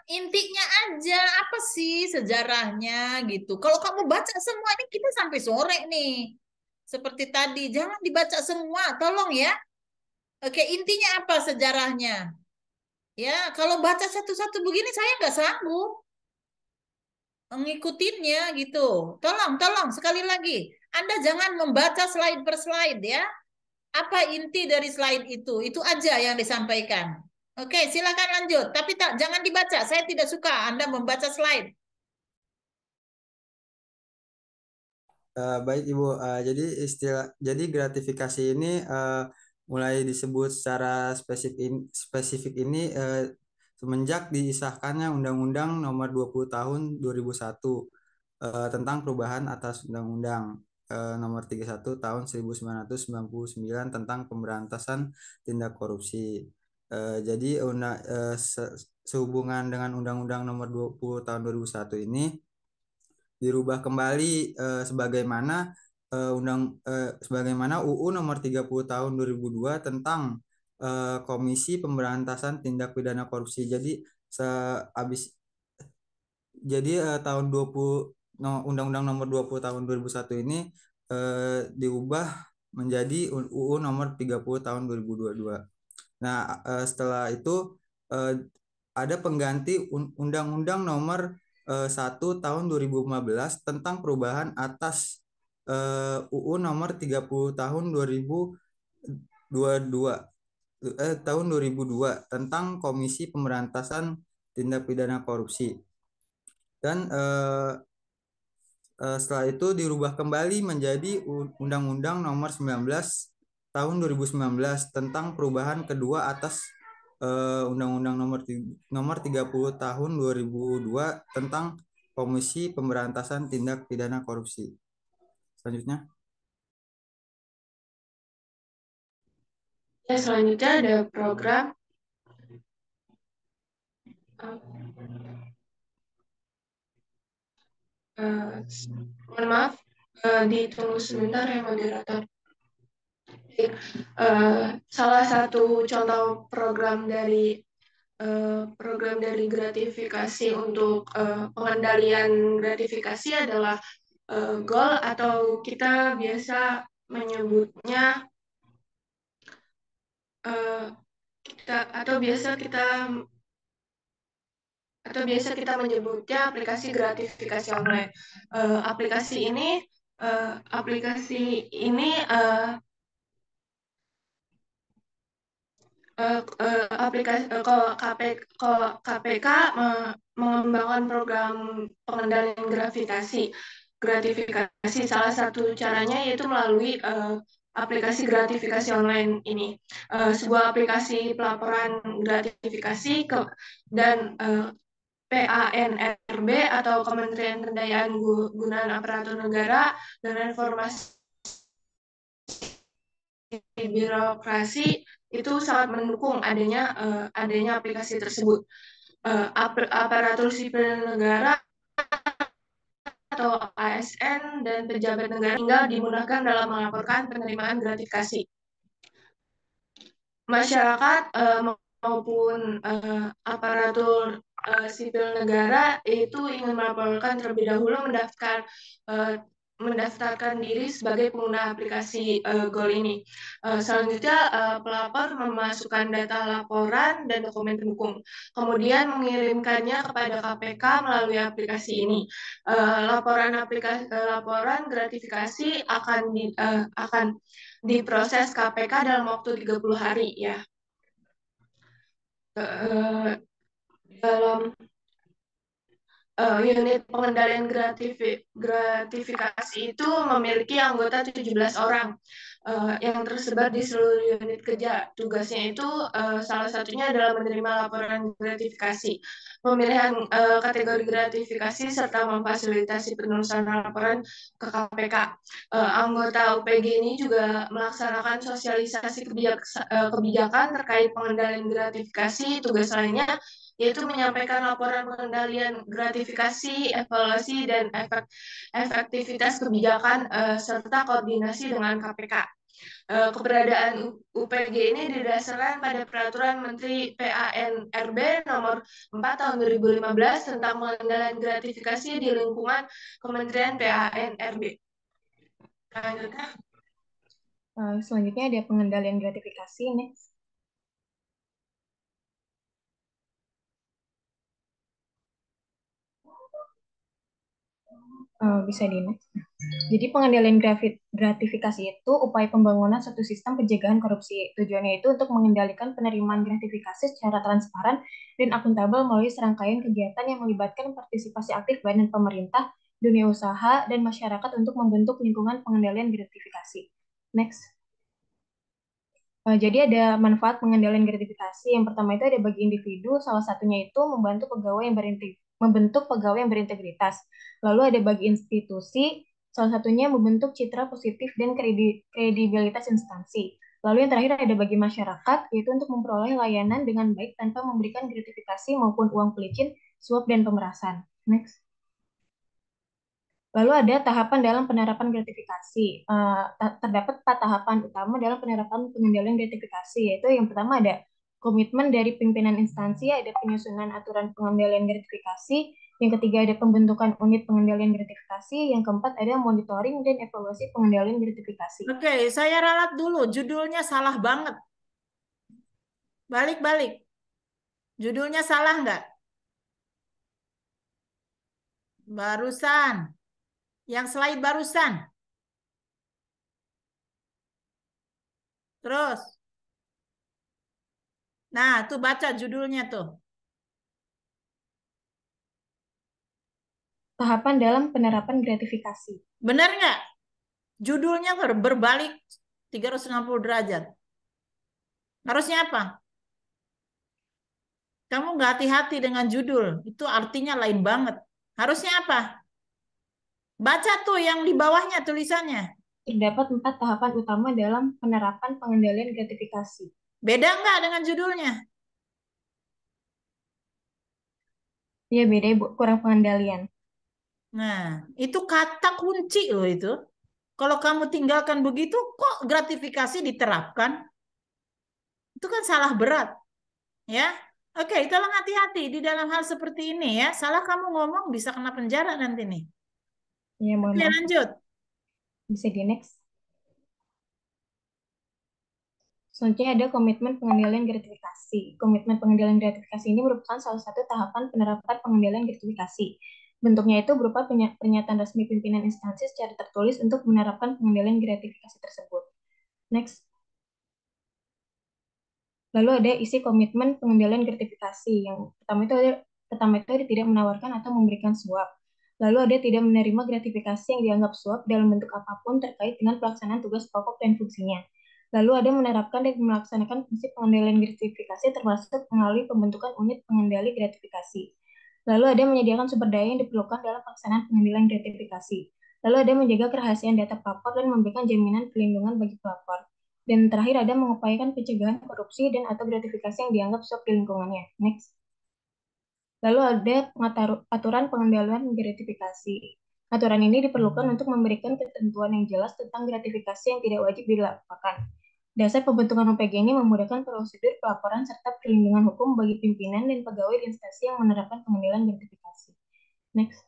intinya aja apa sih sejarahnya gitu. Kalau kamu baca semua ini kita sampai sore nih. Seperti tadi, jangan dibaca semua, tolong ya. Oke, intinya apa sejarahnya? Ya, kalau baca satu-satu begini saya nggak sanggup mengikutinnya gitu. Tolong sekali lagi. Anda jangan membaca slide per slide ya. Apa inti dari slide itu? Itu aja yang disampaikan. Oke, silakan lanjut. Tapi jangan dibaca. Saya tidak suka Anda membaca slide. Baik Ibu, jadi gratifikasi ini mulai disebut secara spesifik ini semenjak disahkannya Undang-Undang Nomor 20 Tahun 2001 tentang perubahan atas Undang-Undang Nomor 31 Tahun 1999 tentang pemberantasan tindak korupsi. Jadi sehubungan dengan Undang-Undang Nomor 20 Tahun 2001 ini dirubah kembali sebagaimana UU Nomor 30 Tahun 2002 tentang Komisi Pemberantasan Tindak Pidana Korupsi. Tahun 20 Undang-Undang Nomor 20 Tahun 2001 ini diubah menjadi UU Nomor 30 Tahun 2022. Nah, setelah itu ada pengganti Undang-Undang Nomor 1 Tahun 2015 tentang perubahan atas UU Nomor 30 Tahun 2002 tentang Komisi Pemberantasan Tindak Pidana Korupsi. Dan setelah itu dirubah kembali menjadi Undang-Undang Nomor 19 Tahun 2019 tentang perubahan kedua atas Undang-Undang Nomor 30 Tahun 2002 tentang Komisi Pemberantasan Tindak Pidana Korupsi. Selanjutnya. Ya, selanjutnya ada program mohon maaf, ditunggu sebentar ya moderator. Salah satu contoh program dari gratifikasi untuk pengendalian gratifikasi adalah goal atau kita biasa menyebutnya biasa kita menyebutnya aplikasi gratifikasi online. Aplikasi ini kalau KPK mengembangkan program pengendalian gratifikasi salah satu caranya yaitu melalui aplikasi gratifikasi online ini, sebuah aplikasi pelaporan gratifikasi dan PANRB atau Kementerian Pendayaan Gunaan Aparatur Negara dan Reformasi Birokrasi itu sangat mendukung adanya aplikasi tersebut. Aparatur sipil negara atau ASN dan pejabat negara tinggal dimudahkan dalam melaporkan penerimaan gratifikasi. Masyarakat maupun aparatur sipil negara itu ingin melaporkan terlebih dahulu mendaftarkan diri sebagai pengguna aplikasi Goal ini. Selanjutnya, pelapor memasukkan data laporan dan dokumen pendukung, kemudian mengirimkannya kepada KPK melalui aplikasi ini. Laporan gratifikasi akan diproses KPK dalam waktu 30 hari ya. unit pengendalian gratifikasi itu memiliki anggota 17 orang yang tersebar di seluruh unit kerja. Tugasnya itu salah satunya adalah menerima laporan gratifikasi, pemilihan kategori gratifikasi, serta memfasilitasi penulisan laporan ke KPK. Anggota UPG ini juga melaksanakan sosialisasi kebijakan terkait pengendalian gratifikasi. Tugas lainnya yaitu menyampaikan laporan pengendalian gratifikasi, evaluasi, dan efektivitas kebijakan serta koordinasi dengan KPK. Keberadaan UPG ini didasarkan pada Peraturan Menteri PANRB nomor 4 tahun 2015 tentang pengendalian gratifikasi di lingkungan Kementerian PANRB. Selanjutnya ada pengendalian gratifikasi. Next. Bisa di next. Jadi pengendalian gratifikasi itu upaya pembangunan suatu sistem pencegahan korupsi. Tujuannya itu untuk mengendalikan penerimaan gratifikasi secara transparan dan akuntabel melalui serangkaian kegiatan yang melibatkan partisipasi aktif badan pemerintah, dunia usaha, dan masyarakat untuk membentuk lingkungan pengendalian gratifikasi. Next. Jadi ada manfaat pengendalian gratifikasi. Yang pertama itu ada bagi individu, salah satunya itu membentuk pegawai yang berintegritas. Lalu ada bagi institusi, salah satunya membentuk citra positif dan kredibilitas instansi. Lalu yang terakhir ada bagi masyarakat, yaitu untuk memperoleh layanan dengan baik tanpa memberikan gratifikasi maupun uang pelicin, suap, dan pemerasan. Next. Lalu ada tahapan dalam penerapan gratifikasi. Terdapat 4 tahapan utama dalam penerapan pengendalian gratifikasi, yaitu yang pertama ada komitmen dari pimpinan instansi, ada penyusunan aturan pengendalian gratifikasi, yang ketiga ada pembentukan unit pengendalian gratifikasi, yang keempat ada monitoring dan evaluasi pengendalian gratifikasi. Oke, saya ralat dulu, judulnya salah banget. Balik-balik. Judulnya salah nggak? Barusan. Yang slide barusan. Terus. Nah, tuh baca judulnya tuh. Tahapan dalam penerapan gratifikasi. Benar nggak? Judulnya berbalik 360 derajat. Harusnya apa? Kamu nggak hati-hati dengan judul. Itu artinya lain banget. Harusnya apa? Baca tuh yang di bawahnya tulisannya. Terdapat 4 tahapan utama dalam penerapan pengendalian gratifikasi. Beda nggak dengan judulnya? Iya beda, Bu. Kurang pengendalian. Nah, itu kata kunci loh itu. Kalau kamu tinggalkan begitu, kok gratifikasi diterapkan? Itu kan salah berat. Ya, oke, tolong hati-hati di dalam hal seperti ini ya. Salah kamu ngomong bisa kena penjara nanti nih. Iya, mohon Oke, maaf. lanjut. Bisa di next. Selanjutnya ada komitmen pengendalian gratifikasi. Komitmen pengendalian gratifikasi ini merupakan salah satu tahapan penerapan pengendalian gratifikasi. Bentuknya itu berupa pernyataan resmi pimpinan instansi secara tertulis untuk menerapkan pengendalian gratifikasi tersebut. Next. Lalu ada isi komitmen pengendalian gratifikasi. Yang pertama itu ada tidak menawarkan atau memberikan suap. Lalu ada tidak menerima gratifikasi yang dianggap suap dalam bentuk apapun terkait dengan pelaksanaan tugas pokok dan fungsinya. Lalu ada menerapkan dan melaksanakan fungsi pengendalian gratifikasi termasuk melalui pembentukan unit pengendali gratifikasi. Lalu ada menyediakan sumber daya yang diperlukan dalam pelaksanaan pengendalian gratifikasi. Lalu ada menjaga kerahasiaan data pelapor dan memberikan jaminan perlindungan bagi pelapor. Dan terakhir ada mengupayakan pencegahan korupsi dan atau gratifikasi yang dianggap suap di lingkungannya. Next. Lalu ada aturan pengendalian gratifikasi. Aturan ini diperlukan untuk memberikan ketentuan yang jelas tentang gratifikasi yang tidak wajib dilakukan. Dasar pembentukan UPG ini memudahkan prosedur pelaporan serta perlindungan hukum bagi pimpinan dan pegawai di instansi yang menerapkan pengendalian gratifikasi. Next.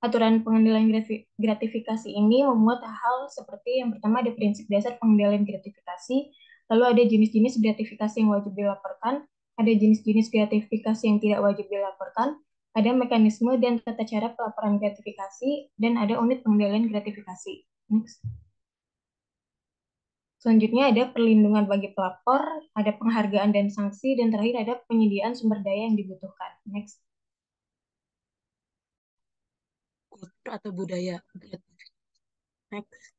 Aturan pengendalian gratifikasi ini memuat hal seperti yang pertama ada prinsip dasar pengendalian gratifikasi, lalu ada jenis-jenis gratifikasi yang wajib dilaporkan, ada jenis-jenis gratifikasi yang tidak wajib dilaporkan, ada mekanisme dan tata cara pelaporan gratifikasi, dan ada unit pengendalian gratifikasi. Next. Selanjutnya ada perlindungan bagi pelapor, ada penghargaan dan sanksi, dan terakhir ada penyediaan sumber daya yang dibutuhkan. Next. kultur atau budaya. Next.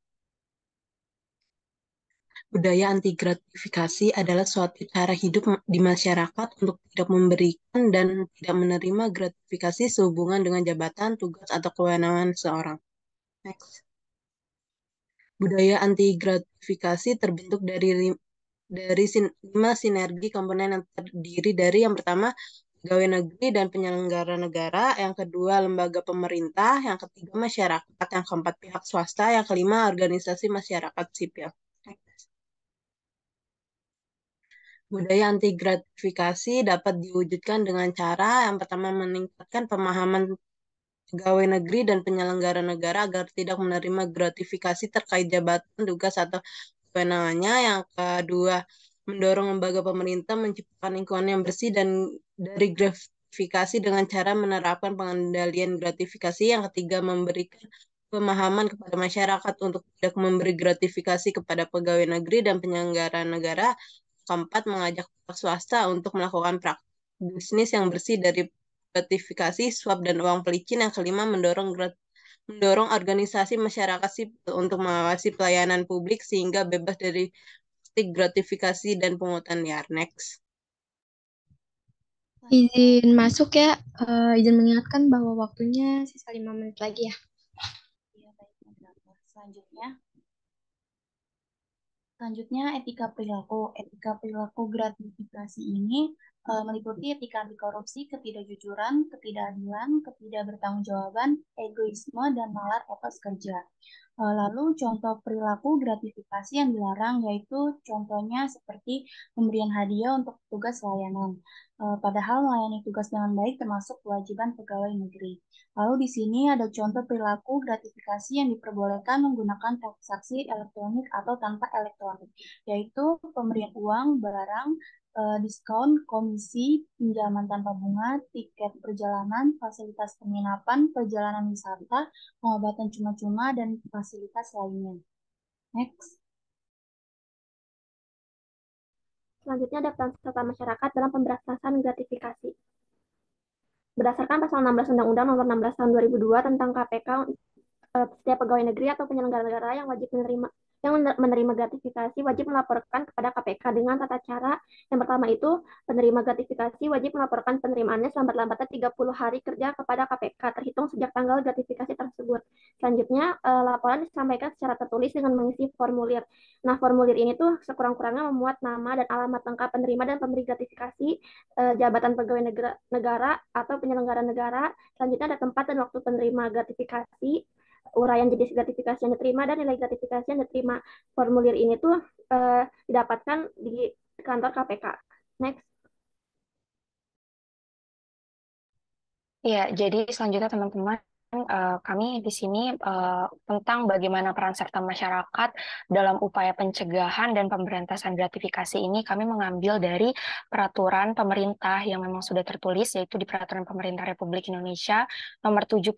Budaya anti gratifikasi adalah suatu cara hidup di masyarakat untuk tidak memberikan dan tidak menerima gratifikasi sehubungan dengan jabatan, tugas, atau kewenangan seseorang. Next. Budaya anti gratifikasi terbentuk dari 5 sinergi komponen yang terdiri dari yang pertama pegawai negeri dan penyelenggara negara, yang kedua lembaga pemerintah, yang ketiga masyarakat, yang keempat pihak swasta, yang kelima organisasi masyarakat sipil. Budaya anti gratifikasi dapat diwujudkan dengan cara yang pertama meningkatkan pemahaman pegawai negeri dan penyelenggara negara agar tidak menerima gratifikasi terkait jabatan, tugas, atau kewenangannya. Yang kedua, mendorong lembaga pemerintah menciptakan lingkungan yang bersih dan dari gratifikasi dengan cara menerapkan pengendalian gratifikasi. Yang ketiga, memberikan pemahaman kepada masyarakat untuk tidak memberi gratifikasi kepada pegawai negeri dan penyelenggara negara. Keempat, mengajak pihak swasta untuk melakukan praktik bisnis yang bersih dari gratifikasi, suap, dan uang pelicin. Yang kelima, mendorong organisasi masyarakat sipil untuk mengawasi pelayanan publik sehingga bebas dari praktik gratifikasi dan pungutan liar. Next. Izin masuk ya, izin mengingatkan bahwa waktunya sisa 5 menit lagi ya. Iya, baik, moderator. Selanjutnya etika perilaku. Etika perilaku gratifikasi ini meliputi etika anti korupsi, ketidakjujuran, ketidakadilan, ketidakbertanggungjawaban, egoisme, dan nalar etos kerja. Lalu contoh perilaku gratifikasi yang dilarang yaitu contohnya seperti pemberian hadiah untuk tugas layanan. Padahal melayani tugas dengan baik termasuk kewajiban pegawai negeri. Lalu di sini ada contoh perilaku gratifikasi yang diperbolehkan menggunakan transaksi elektronik atau tanpa elektronik, yaitu pemberian uang, barang, diskon, komisi, pinjaman tanpa bunga, tiket perjalanan, fasilitas penginapan, perjalanan wisata, pengobatan cuma-cuma, dan fasilitas lainnya. Next. Selanjutnya ada peran serta masyarakat dalam pemberantasan gratifikasi. Berdasarkan pasal 16 Undang-Undang Nomor 16 Tahun 2002 tentang KPK, setiap pegawai negeri atau penyelenggara negara yang menerima gratifikasi wajib melaporkan kepada KPK dengan tata cara. Yang pertama itu, penerima gratifikasi wajib melaporkan penerimaannya selambat-lambatnya 30 hari kerja kepada KPK terhitung sejak tanggal gratifikasi tersebut. Selanjutnya, laporan disampaikan secara tertulis dengan mengisi formulir. Nah, formulir ini tuh sekurang-kurangnya memuat nama dan alamat lengkap penerima dan pemberi gratifikasi, jabatan pegawai negara atau penyelenggara negara. Selanjutnya ada tempat dan waktu penerima gratifikasi, uraian jenis gratifikasi yang diterima, dan nilai gratifikasi yang diterima. Formulir ini tuh didapatkan di kantor KPK. Next. Ya, jadi selanjutnya teman-teman, kami di sini tentang bagaimana peran serta masyarakat dalam upaya pencegahan dan pemberantasan gratifikasi ini kami mengambil dari peraturan pemerintah yang memang sudah tertulis, yaitu di Peraturan Pemerintah Republik Indonesia Nomor 71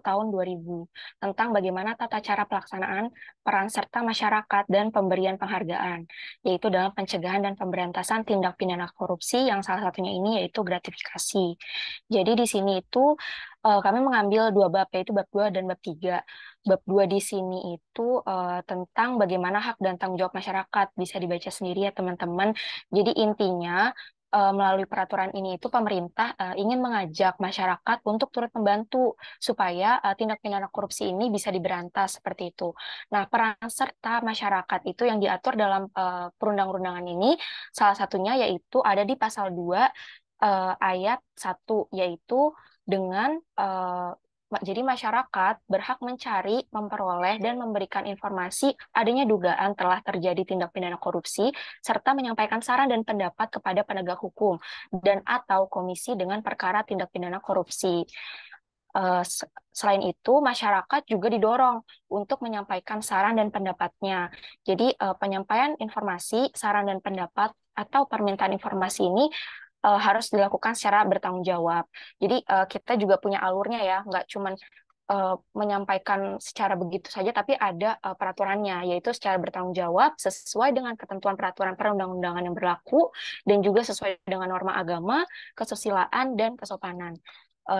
Tahun 2000 tentang bagaimana tata cara pelaksanaan peran serta masyarakat dan pemberian penghargaan, yaitu dalam pencegahan dan pemberantasan tindak pidana korupsi yang salah satunya ini yaitu gratifikasi. Jadi di sini itu kami mengambil 2 bab, yaitu bab 2 dan bab 3. Bab 2 di sini itu tentang bagaimana hak dan tanggung jawab masyarakat. Bisa dibaca sendiri ya teman-teman. Jadi intinya melalui peraturan ini itu pemerintah ingin mengajak masyarakat untuk turut membantu supaya tindak pidana korupsi ini bisa diberantas seperti itu. Nah, peran serta masyarakat itu yang diatur dalam perundang-undangan ini salah satunya yaitu ada di pasal 2 ayat 1, yaitu dengan jadi masyarakat berhak mencari, memperoleh, dan memberikan informasi adanya dugaan telah terjadi tindak pidana korupsi, serta menyampaikan saran dan pendapat kepada penegak hukum dan atau komisi dengan perkara tindak pidana korupsi. Selain itu, masyarakat juga didorong untuk menyampaikan saran dan pendapatnya. Jadi, penyampaian informasi, saran dan pendapat atau permintaan informasi ini harus dilakukan secara bertanggung jawab. Jadi kita juga punya alurnya ya, nggak cuma menyampaikan secara begitu saja, tapi ada peraturannya, yaitu secara bertanggung jawab sesuai dengan ketentuan peraturan perundang-undangan yang berlaku dan juga sesuai dengan norma agama, kesusilaan, dan kesopanan.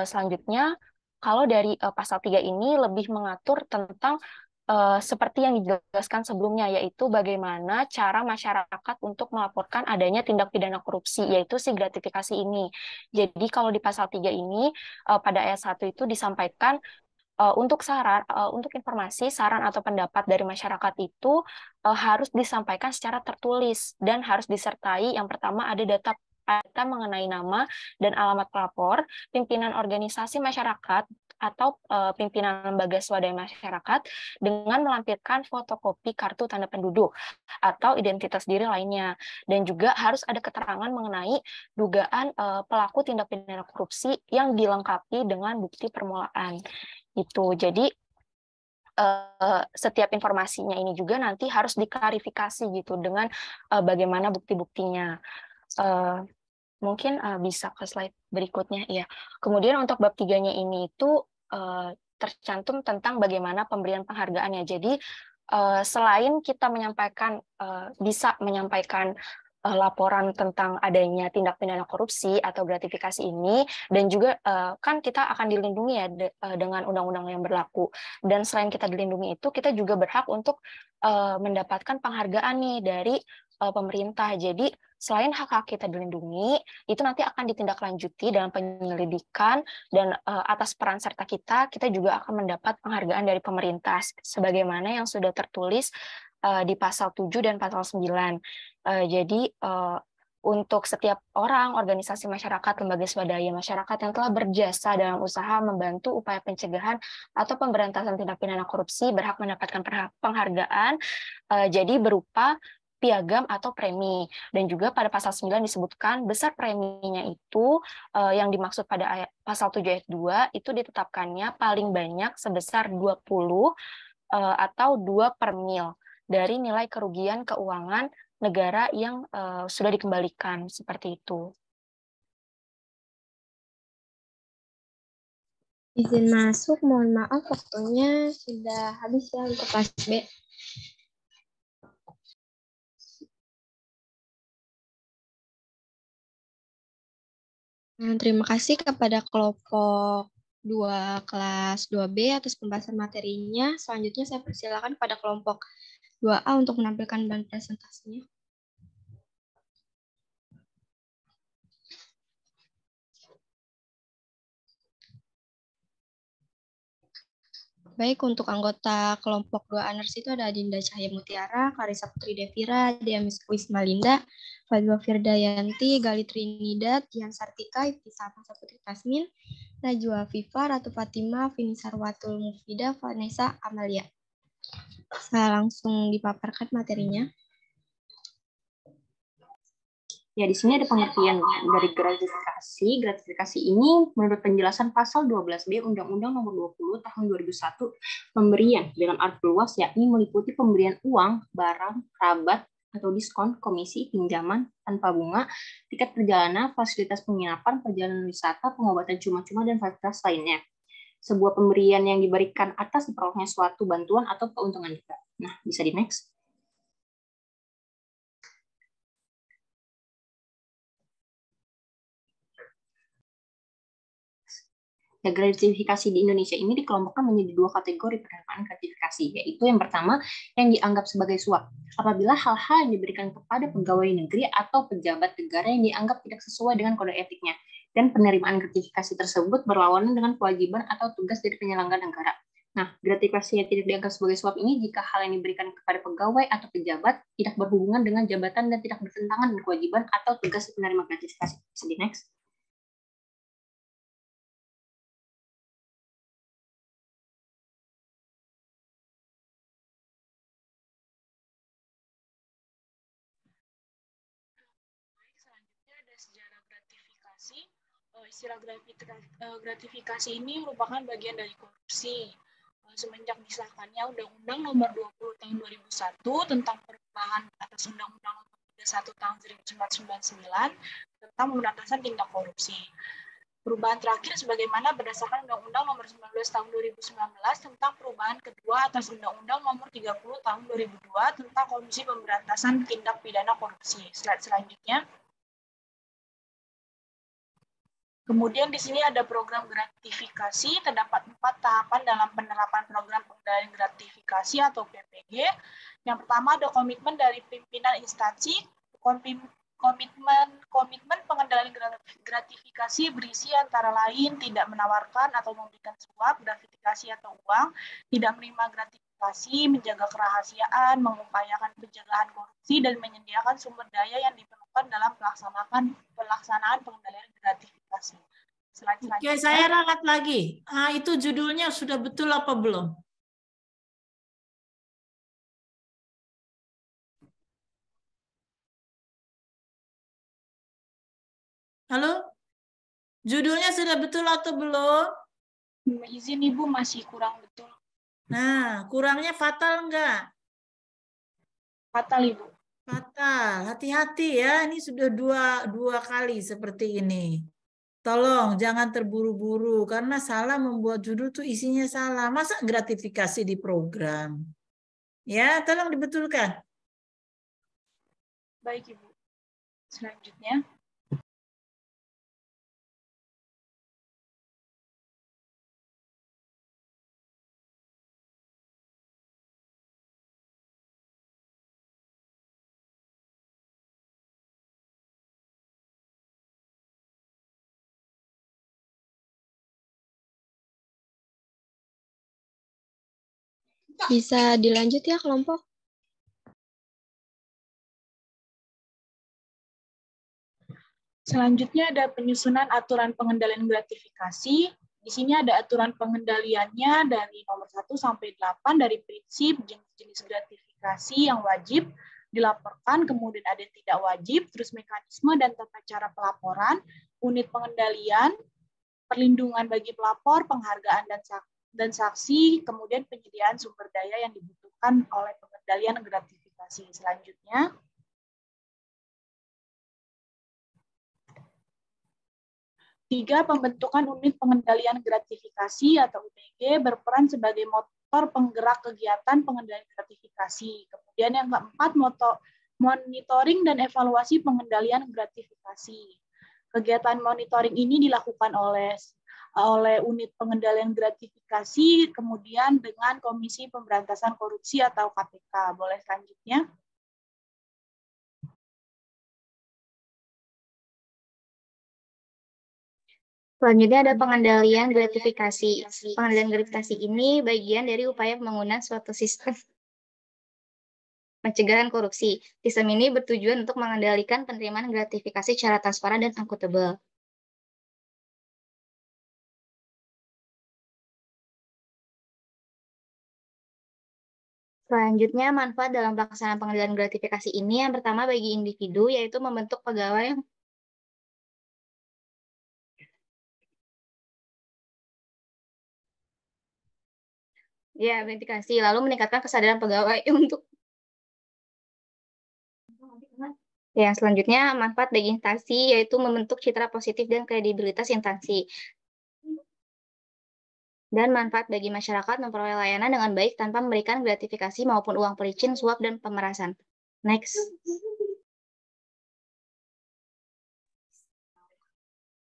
Selanjutnya, Kalau dari pasal 3 ini lebih mengatur tentang seperti yang dijelaskan sebelumnya, yaitu bagaimana cara masyarakat untuk melaporkan adanya tindak pidana korupsi, yaitu si gratifikasi ini. Jadi kalau di pasal 3 ini, pada ayat 1 itu disampaikan untuk informasi, saran atau pendapat dari masyarakat itu harus disampaikan secara tertulis dan harus disertai yang pertama ada data mengenai nama dan alamat pelapor, pimpinan organisasi masyarakat atau pimpinan lembaga swadaya masyarakat dengan melampirkan fotokopi kartu tanda penduduk atau identitas diri lainnya, dan juga harus ada keterangan mengenai dugaan pelaku tindak pidana korupsi yang dilengkapi dengan bukti permulaan. Itu jadi setiap informasinya ini juga nanti harus diklarifikasi gitu dengan bagaimana bukti-buktinya. Mungkin bisa ke slide berikutnya ya. Kemudian untuk bab 3-nya ini itu tercantum tentang bagaimana pemberian penghargaannya. Jadi selain kita bisa menyampaikan laporan tentang adanya tindak pidana korupsi atau gratifikasi ini, dan juga kan kita akan dilindungi ya dengan undang-undang yang berlaku. Dan selain kita dilindungi itu, kita juga berhak untuk mendapatkan penghargaan nih dari pemerintah. Jadi selain hak-hak kita dilindungi, itu nanti akan ditindaklanjuti dalam penyelidikan, dan atas peran serta kita juga akan mendapat penghargaan dari pemerintah sebagaimana yang sudah tertulis di pasal 7 dan pasal 9. Jadi untuk setiap orang, organisasi masyarakat, lembaga swadaya masyarakat yang telah berjasa dalam usaha membantu upaya pencegahan atau pemberantasan tindak pidana korupsi berhak mendapatkan penghargaan, jadi berupa piagam atau premi. Dan juga pada pasal 9 disebutkan besar preminya itu yang dimaksud pada pasal 7 ayat 2 itu ditetapkannya paling banyak sebesar 20 atau 2 per mil dari nilai kerugian keuangan negara yang sudah dikembalikan, seperti itu. Izin masuk, mohon maaf waktunya sudah habis ya untuk kelas B. Terima kasih kepada kelompok 2 kelas 2B atas pembahasan materinya. Selanjutnya saya persilakan pada kelompok 2A untuk menampilkan bahan presentasinya. Baik, untuk anggota kelompok 2 Aners itu ada Adinda Cahaya Mutiara, Clarissa Putri Devira, Dea Wisma Linda, Fadwa Firdayanti, Gali Trinidad, Dian Sartika, Ibtisam Putri Tasmin, Najwa Viva, Ratu Fatima, Vini Sarwatul Mufida, Vanessa Amalia. Saya langsung dipaparkan materinya. Ya, di sini ada pengertian dari gratifikasi. Gratifikasi ini menurut penjelasan pasal 12B Undang-Undang Nomor 20 Tahun 2001, pemberian dalam arti luas yakni meliputi pemberian uang, barang, rabat, atau diskon, komisi, pinjaman, tanpa bunga, tiket perjalanan, fasilitas penginapan, perjalanan wisata, pengobatan cuma-cuma, dan fasilitas lainnya. Sebuah pemberian yang diberikan atas diperolehnya suatu bantuan atau keuntungan juga. Nah, bisa di next. Ya, gratifikasi di Indonesia ini dikelompokkan menjadi 2 kategori penerimaan gratifikasi, yaitu yang pertama yang dianggap sebagai suap, apabila hal-hal yang diberikan kepada pegawai negeri atau pejabat negara yang dianggap tidak sesuai dengan kode etiknya, dan penerimaan gratifikasi tersebut berlawanan dengan kewajiban atau tugas dari penyelenggara negara. Nah, gratifikasi yang tidak dianggap sebagai suap ini jika hal yang diberikan kepada pegawai atau pejabat tidak berhubungan dengan jabatan dan tidak bertentangan dengan kewajiban atau tugas penerima gratifikasi. Bisa di next. Sejarah gratifikasi. Istilah gratifikasi ini merupakan bagian dari korupsi. Semenjak disahkannya Undang-Undang Nomor 20 Tahun 2001 tentang perubahan atas Undang-Undang Nomor 31 Tahun 1999 tentang pemberantasan tindak korupsi. Perubahan terakhir sebagaimana berdasarkan Undang-Undang Nomor 19 Tahun 2019 tentang perubahan kedua atas Undang-Undang Nomor 30 Tahun 2002 tentang Komisi Pemberantasan Tindak Pidana Korupsi. Slide selanjutnya. Kemudian di sini ada program gratifikasi, terdapat 4 tahapan dalam penerapan program pengendalian gratifikasi atau PPG. Yang pertama ada komitmen dari pimpinan instansi, komitmen pengendalian gratifikasi berisi antara lain tidak menawarkan atau memberikan suap, gratifikasi atau uang, tidak menerima gratifikasi, menjaga kerahasiaan, mengupayakan pencegahan korupsi, dan menyediakan sumber daya yang diperlukan dalam pelaksanaan pengendalian gratifikasi. Oke, saya ralat lagi. Itu judulnya sudah betul apa belum? Halo? Judulnya sudah betul atau belum? Izin Ibu, masih kurang betul. Nah, kurangnya fatal enggak? Fatal, Ibu. Fatal. Hati-hati ya, ini sudah dua kali seperti ini. Tolong jangan terburu-buru karena salah membuat judul tuh isinya salah. Masa gratifikasi di program? Ya, tolong dibetulkan. Baik, Ibu. Selanjutnya. Bisa dilanjut ya kelompok? Selanjutnya ada penyusunan aturan pengendalian gratifikasi. Di sini ada aturan pengendaliannya dari nomor 1 sampai 8 dari prinsip jenis-jenis gratifikasi yang wajib dilaporkan, kemudian ada yang tidak wajib, terus mekanisme dan tata cara pelaporan, unit pengendalian, perlindungan bagi pelapor, penghargaan dan saksi, kemudian penyediaan sumber daya yang dibutuhkan oleh pengendalian gratifikasi. Selanjutnya, 3. Pembentukan unit pengendalian gratifikasi atau UPG berperan sebagai motor penggerak kegiatan pengendalian gratifikasi. Kemudian yang keempat, monitoring dan evaluasi pengendalian gratifikasi. Kegiatan monitoring ini dilakukan oleh unit pengendalian gratifikasi, kemudian dengan Komisi Pemberantasan Korupsi atau KPK. Boleh selanjutnya? Selanjutnya ada pengendalian gratifikasi. Pengendalian gratifikasi ini bagian dari upaya pembangunan suatu sistem pencegahan korupsi. Sistem ini bertujuan untuk mengendalikan penerimaan gratifikasi secara transparan dan akuntabel. Selanjutnya, manfaat dalam pelaksanaan pengendalian gratifikasi ini yang pertama bagi individu, yaitu membentuk pegawai yang gratifikasi, lalu meningkatkan kesadaran pegawai untuk yang selanjutnya, manfaat bagi instansi, yaitu membentuk citra positif dan kredibilitas instansi. Dan manfaat bagi masyarakat memperoleh layanan dengan baik tanpa memberikan gratifikasi maupun uang pelicin, suap, dan pemerasan. Next.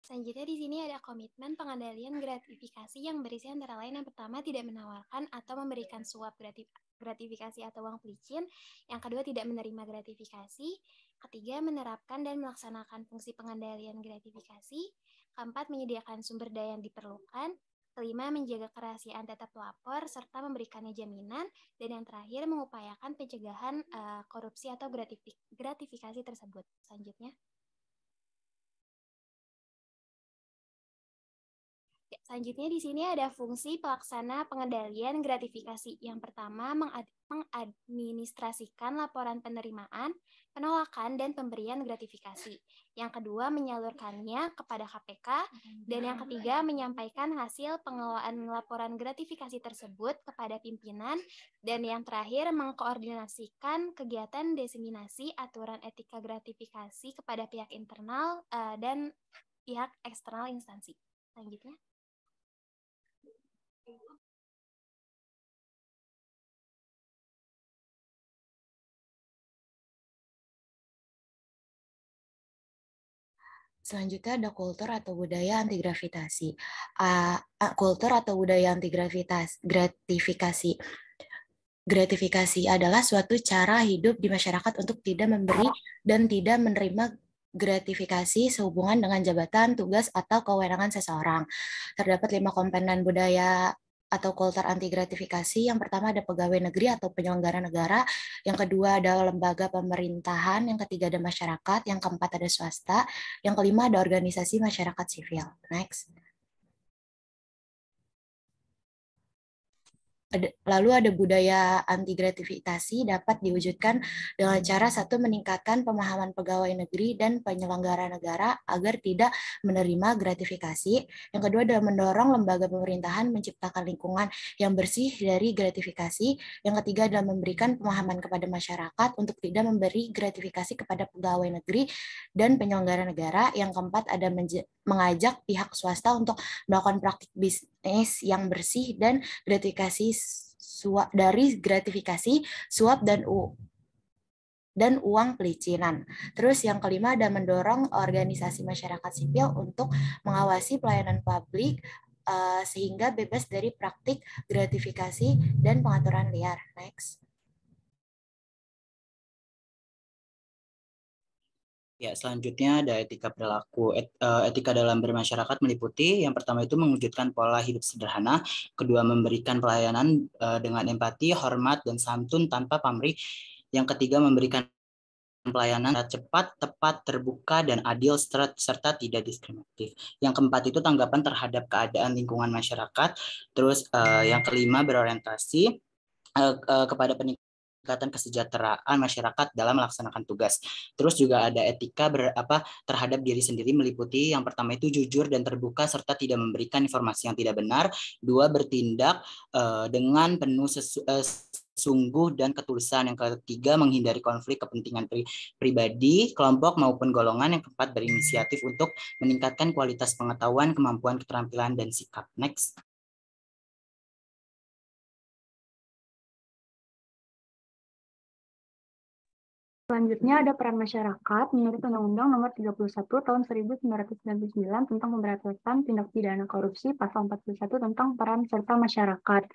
Selanjutnya di sini ada komitmen pengendalian gratifikasi yang berisi antara lain yang pertama tidak menawarkan atau memberikan suap gratifikasi atau uang pelicin, yang kedua tidak menerima gratifikasi, ketiga menerapkan dan melaksanakan fungsi pengendalian gratifikasi, keempat menyediakan sumber daya yang diperlukan, kelima menjaga kerahasiaan data pelapor serta memberikannya jaminan, dan yang terakhir mengupayakan pencegahan korupsi atau gratifikasi tersebut. Selanjutnya. Selanjutnya di sini ada fungsi pelaksana pengendalian gratifikasi. Yang pertama, mengadministrasikan laporan penerimaan, penolakan, dan pemberian gratifikasi. Yang kedua, menyalurkannya kepada KPK. Dan yang ketiga, menyampaikan hasil pengelolaan laporan gratifikasi tersebut kepada pimpinan. Dan yang terakhir, mengkoordinasikan kegiatan diseminasi aturan etika gratifikasi kepada pihak internal dan pihak eksternal instansi. Selanjutnya. Selanjutnya ada kultur atau budaya anti gravitasi. Kultur atau budaya anti gratifikasi. Gratifikasi adalah suatu cara hidup di masyarakat untuk tidak memberi dan tidak menerima gratifikasi sehubungan dengan jabatan, tugas, atau kewenangan seseorang. Terdapat 5 komponen budaya atau kultur anti gratifikasi. Yang pertama ada pegawai negeri atau penyelenggara negara, yang kedua ada lembaga pemerintahan, yang ketiga ada masyarakat, yang keempat ada swasta, yang kelima ada organisasi masyarakat sivil. Next. Lalu ada budaya anti gratifikasi dapat diwujudkan dengan cara satu, meningkatkan pemahaman pegawai negeri dan penyelenggara negara agar tidak menerima gratifikasi. Yang kedua adalah mendorong lembaga pemerintahan menciptakan lingkungan yang bersih dari gratifikasi. Yang ketiga adalah memberikan pemahaman kepada masyarakat untuk tidak memberi gratifikasi kepada pegawai negeri dan penyelenggara negara. Yang keempat ada mengajak pihak swasta untuk melakukan praktik bisnis yang bersih dan gratifikasi dari gratifikasi, suap, dan uang pelicinan. Terus yang kelima ada mendorong organisasi masyarakat sipil untuk mengawasi pelayanan publik sehingga bebas dari praktik gratifikasi dan pengaturan liar. Next. Ya, selanjutnya ada etika perilaku. Etika dalam bermasyarakat meliputi yang pertama itu mewujudkan pola hidup sederhana, kedua memberikan pelayanan dengan empati, hormat, dan santun tanpa pamrih, yang ketiga memberikan pelayanan cepat, tepat, terbuka, dan adil serta tidak diskriminatif. Yang keempat itu tanggapan terhadap keadaan lingkungan masyarakat. Terus yang kelima berorientasi kepada peningkatan kesejahteraan masyarakat dalam melaksanakan tugas. Terus juga ada etika terhadap diri sendiri meliputi yang pertama itu jujur dan terbuka serta tidak memberikan informasi yang tidak benar. Dua, bertindak dengan penuh sungguh dan ketulusan. Yang ketiga, menghindari konflik kepentingan pribadi, kelompok maupun golongan. Yang keempat, berinisiatif untuk meningkatkan kualitas pengetahuan, kemampuan, keterampilan, dan sikap. Next. Selanjutnya ada peran masyarakat menurut Undang-Undang Nomor 31 Tahun 1999 tentang pemberantasan tindak pidana korupsi, Pasal 41 tentang peran serta masyarakat.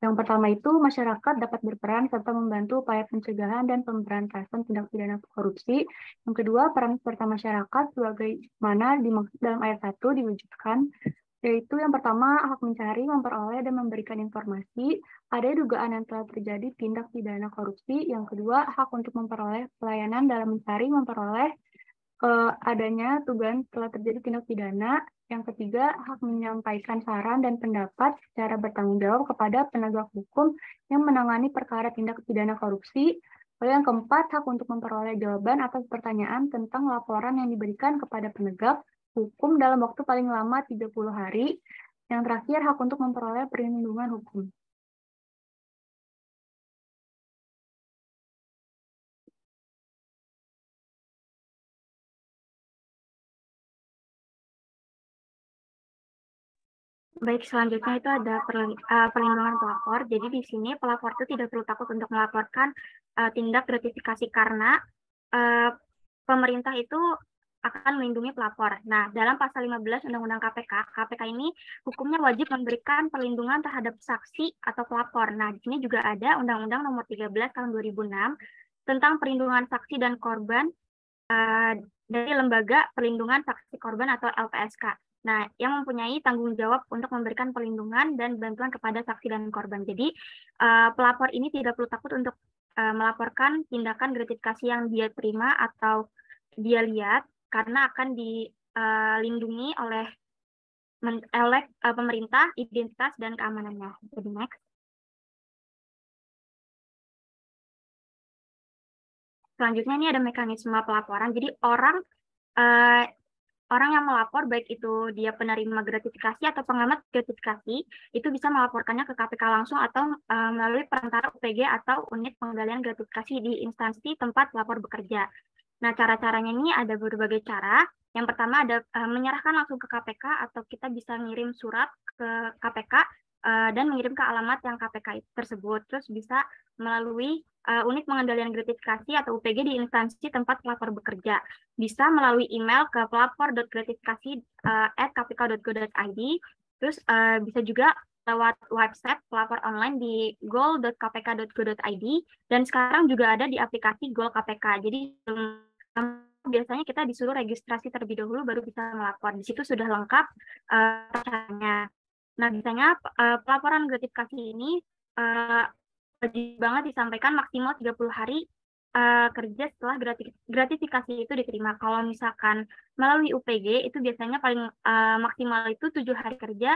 Yang pertama itu masyarakat dapat berperan serta membantu upaya pencegahan dan pemberantasan tindak pidana korupsi. Yang kedua, peran serta masyarakat sebagaimana dimaksud dalam ayat 1 diwujudkan, yaitu yang pertama hak mencari, memperoleh, dan memberikan informasi ada dugaan yang telah terjadi tindak pidana korupsi. Yang kedua, hak untuk memperoleh pelayanan dalam mencari, memperoleh adanya dugaan telah terjadi tindak pidana. Yang ketiga, hak menyampaikan saran dan pendapat secara bertanggung jawab kepada penegak hukum yang menangani perkara tindak pidana korupsi. Lalu yang keempat, hak untuk memperoleh jawaban atas pertanyaan tentang laporan yang diberikan kepada penegak hukum dalam waktu paling lama 30 hari. Yang terakhir, hak untuk memperoleh perlindungan hukum. Baik, selanjutnya itu ada perlindungan pelapor. Jadi di sini pelapor itu tidak perlu takut untuk melaporkan tindak gratifikasi karena pemerintah itu akan melindungi pelapor. Nah, dalam pasal 15 Undang-Undang KPK ini hukumnya wajib memberikan perlindungan terhadap saksi atau pelapor. Nah, di sini juga ada Undang-Undang Nomor 13 Tahun 2006 tentang perlindungan saksi dan korban dari Lembaga Perlindungan Saksi Korban atau LPSK. Nah, yang mempunyai tanggung jawab untuk memberikan perlindungan dan bantuan kepada saksi dan korban. Jadi, pelapor ini tidak perlu takut untuk melaporkan tindakan gratifikasi yang dia terima atau dia lihat, karena akan dilindungi oleh pemerintah, identitas, dan keamanannya. Jadi, next. Selanjutnya ini ada mekanisme pelaporan. Jadi, orang yang melapor, baik itu dia penerima gratifikasi atau pengamat gratifikasi, itu bisa melaporkannya ke KPK langsung atau melalui perantara UPG atau unit pengendalian gratifikasi di instansi tempat pelapor bekerja. Nah, cara-caranya ini ada berbagai cara. Yang pertama ada menyerahkan langsung ke KPK atau kita bisa ngirim surat ke KPK dan mengirim ke alamat yang KPK tersebut. Terus bisa melalui unit pengendalian gratifikasi atau UPG di instansi tempat pelapor bekerja. Bisa melalui email ke pelapor.gratifikasi@kpk.go.id. Terus bisa juga lewat website pelapor online di goal.kpk.go.id, dan sekarang juga ada di aplikasi Goal KPK. Jadi biasanya kita disuruh registrasi terlebih dahulu baru bisa melapor. Di situ sudah lengkap caranya. Nah, biasanya pelaporan gratifikasi ini wajib banget disampaikan maksimal 30 hari kerja setelah gratifikasi itu diterima. Kalau misalkan melalui UPG itu biasanya paling maksimal itu 7 hari kerja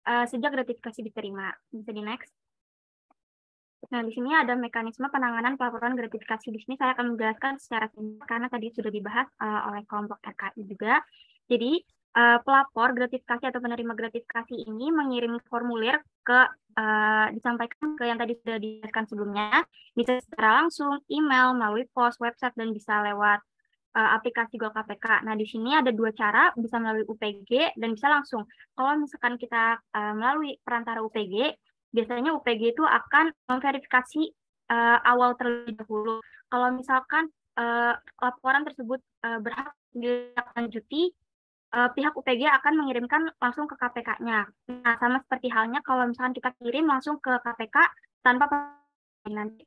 sejak gratifikasi diterima. Bisa di next. Nah, di sini ada mekanisme penanganan pelaporan gratifikasi. Di sini saya akan menjelaskan secara singkat karena tadi sudah dibahas oleh kelompok RKI juga. Jadi, pelapor gratifikasi atau penerima gratifikasi ini mengirim formulir ke disampaikan ke yang tadi sudah dijelaskan sebelumnya, bisa secara langsung, email, melalui pos, website, dan bisa lewat aplikasi Goal KPK. Nah, di sini ada dua cara, bisa melalui UPG dan bisa langsung. Kalau misalkan kita melalui perantara UPG, biasanya UPG itu akan memverifikasi awal terlebih dahulu. Kalau misalkan laporan tersebut berhak dilanjuti, pihak UPG akan mengirimkan langsung ke KPK-nya. Nah, sama seperti halnya kalau misalkan kita kirim langsung ke KPK tanpa nanti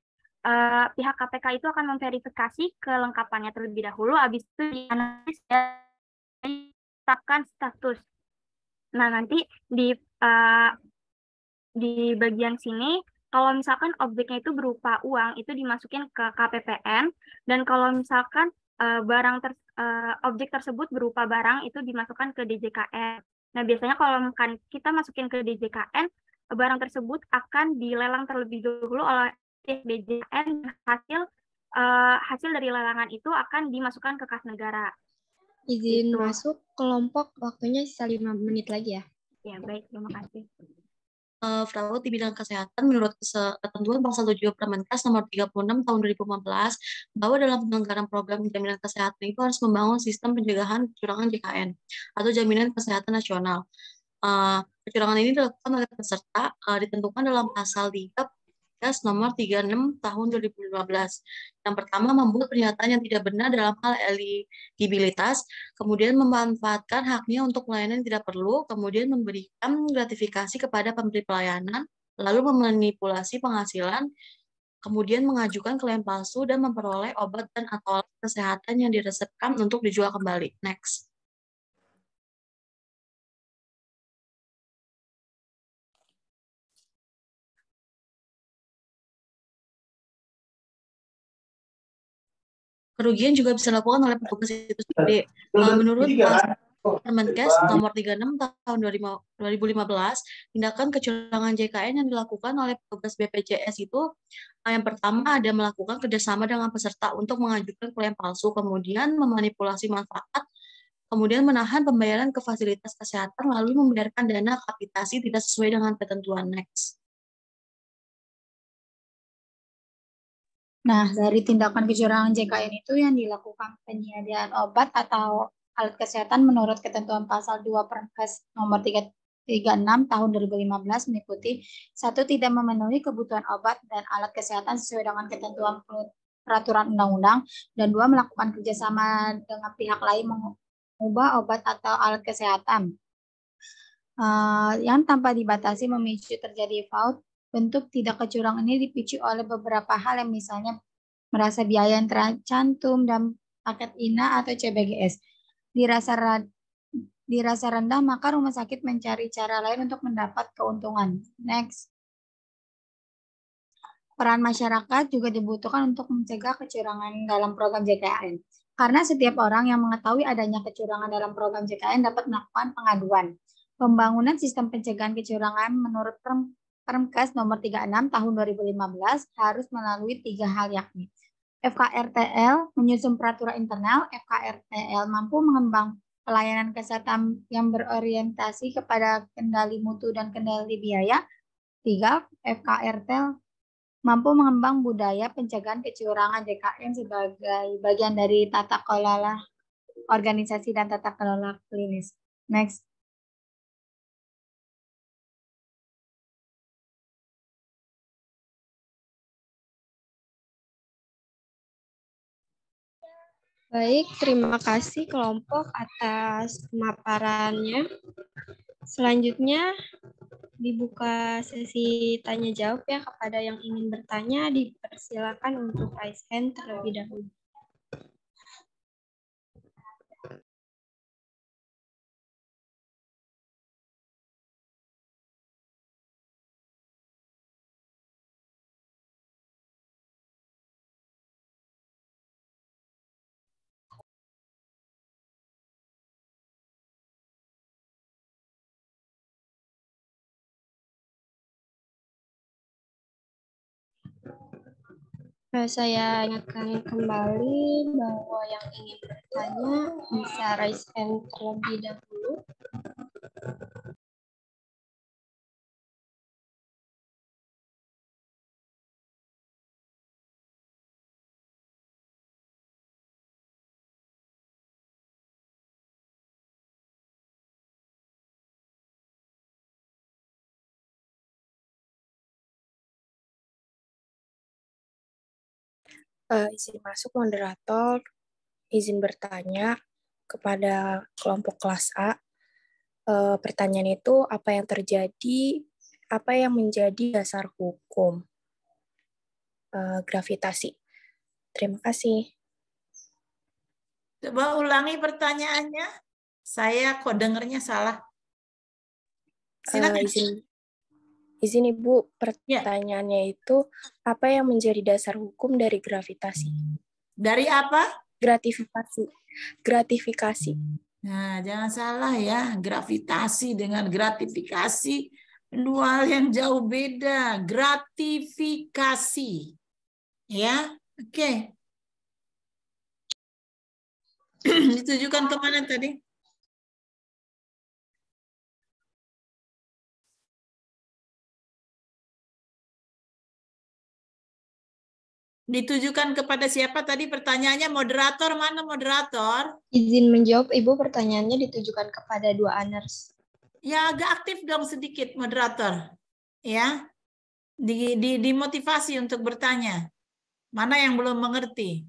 pihak KPK itu akan memverifikasi kelengkapannya terlebih dahulu, habis itu dianalisis dan ditetapkan status. Nah, nanti di bagian sini, kalau misalkan objeknya itu berupa uang, itu dimasukin ke KPPN, dan kalau misalkan objek tersebut berupa barang, itu dimasukkan ke DJKN. Nah, biasanya kalau kita masukin ke DJKN, barang tersebut akan dilelang terlebih dahulu oleh DJKN, hasil dari lelangan itu akan dimasukkan ke kas negara. Izin masuk kelompok, waktunya sisa 5 menit lagi ya. Ya, baik, terima kasih. Fraud di bidang kesehatan menurut ketentuan pasal 7 Permenkes nomor 36 tahun 2015 bahwa dalam penyelenggaraan program jaminan kesehatan itu harus membangun sistem pencegahan kecurangan JKN atau jaminan kesehatan nasional. Kecurangan ini dilakukan oleh peserta ditentukan dalam pasal 3 Permenkes nomor 36 tahun 2015. Yang pertama, membuat pernyataan yang tidak benar dalam hal eligibilitas, kemudian memanfaatkan haknya untuk pelayanan yang tidak perlu, kemudian memberikan gratifikasi kepada pemberi pelayanan, lalu memanipulasi penghasilan, kemudian mengajukan klaim palsu dan memperoleh obat dan atau alat kesehatan yang diresepkan untuk dijual kembali. Next. Kerugian juga bisa dilakukan oleh petugas itu sendiri. Menurut Permenkes nomor 36 tahun 2015, tindakan kecurangan JKN yang dilakukan oleh petugas BPJS itu yang pertama ada melakukan kerjasama dengan peserta untuk mengajukan klaim palsu, kemudian memanipulasi manfaat, kemudian menahan pembayaran ke fasilitas kesehatan, lalu membayarkan dana kapitasi tidak sesuai dengan ketentuan. Next. Nah, dari tindakan kecurangan JKN itu yang dilakukan penyediaan obat atau alat kesehatan menurut ketentuan pasal 2 Permenkes nomor 36 tahun 2015 meliputi 1. Tidak memenuhi kebutuhan obat dan alat kesehatan sesuai dengan ketentuan peraturan undang-undang, dan 2. Melakukan kerjasama dengan pihak lain mengubah obat atau alat kesehatan yang tanpa dibatasi memicu terjadi fraud. Bentuk tidak kecurangan ini dipicu oleh beberapa hal yang misalnya merasa biaya yang tercantum dan paket INA atau CBGS dirasa rendah, maka rumah sakit mencari cara lain untuk mendapat keuntungan. Next. Peran masyarakat juga dibutuhkan untuk mencegah kecurangan dalam program JKN. Karena setiap orang yang mengetahui adanya kecurangan dalam program JKN dapat melakukan pengaduan. Pembangunan sistem pencegahan kecurangan menurut Permenkes nomor 36 tahun 2015 harus melalui 3 hal, yakni FKRTL menyusun peraturan internal, FKRTL mampu mengembang pelayanan kesehatan yang berorientasi kepada kendali mutu dan kendali biaya. 3. FKRTL mampu mengembang budaya pencegahan kecurangan JKN sebagai bagian dari tata kelola organisasi dan tata kelola klinis. Next. Baik, terima kasih kelompok atas pemaparannya. Selanjutnya dibuka sesi tanya jawab ya, kepada yang ingin bertanya dipersilakan untuk raise hand terlebih dahulu. Saya ingatkan kembali bahwa yang ingin bertanya bisa raise hand terlebih dahulu. Izin masuk moderator, izin bertanya kepada kelompok kelas A. Pertanyaan itu, apa yang terjadi, apa yang menjadi dasar hukum gravitasi? Terima kasih. Coba ulangi pertanyaannya. Saya kok dengernya salah. Silakan. Izin Ibu, pertanyaannya itu, apa yang menjadi dasar hukum dari gravitasi? Dari apa? Gratifikasi. Gratifikasi. Nah, jangan salah ya, gravitasi dengan gratifikasi dua hal yang jauh beda. Gratifikasi. Ya, oke. Ditujukan kemana tadi? Ditujukan kepada siapa tadi pertanyaannya? Moderator, mana moderator? Izin menjawab, Ibu, pertanyaannya ditujukan kepada dua honors. Ya, agak aktif dong sedikit moderator. Ya, dimotivasi untuk bertanya. Mana yang belum mengerti?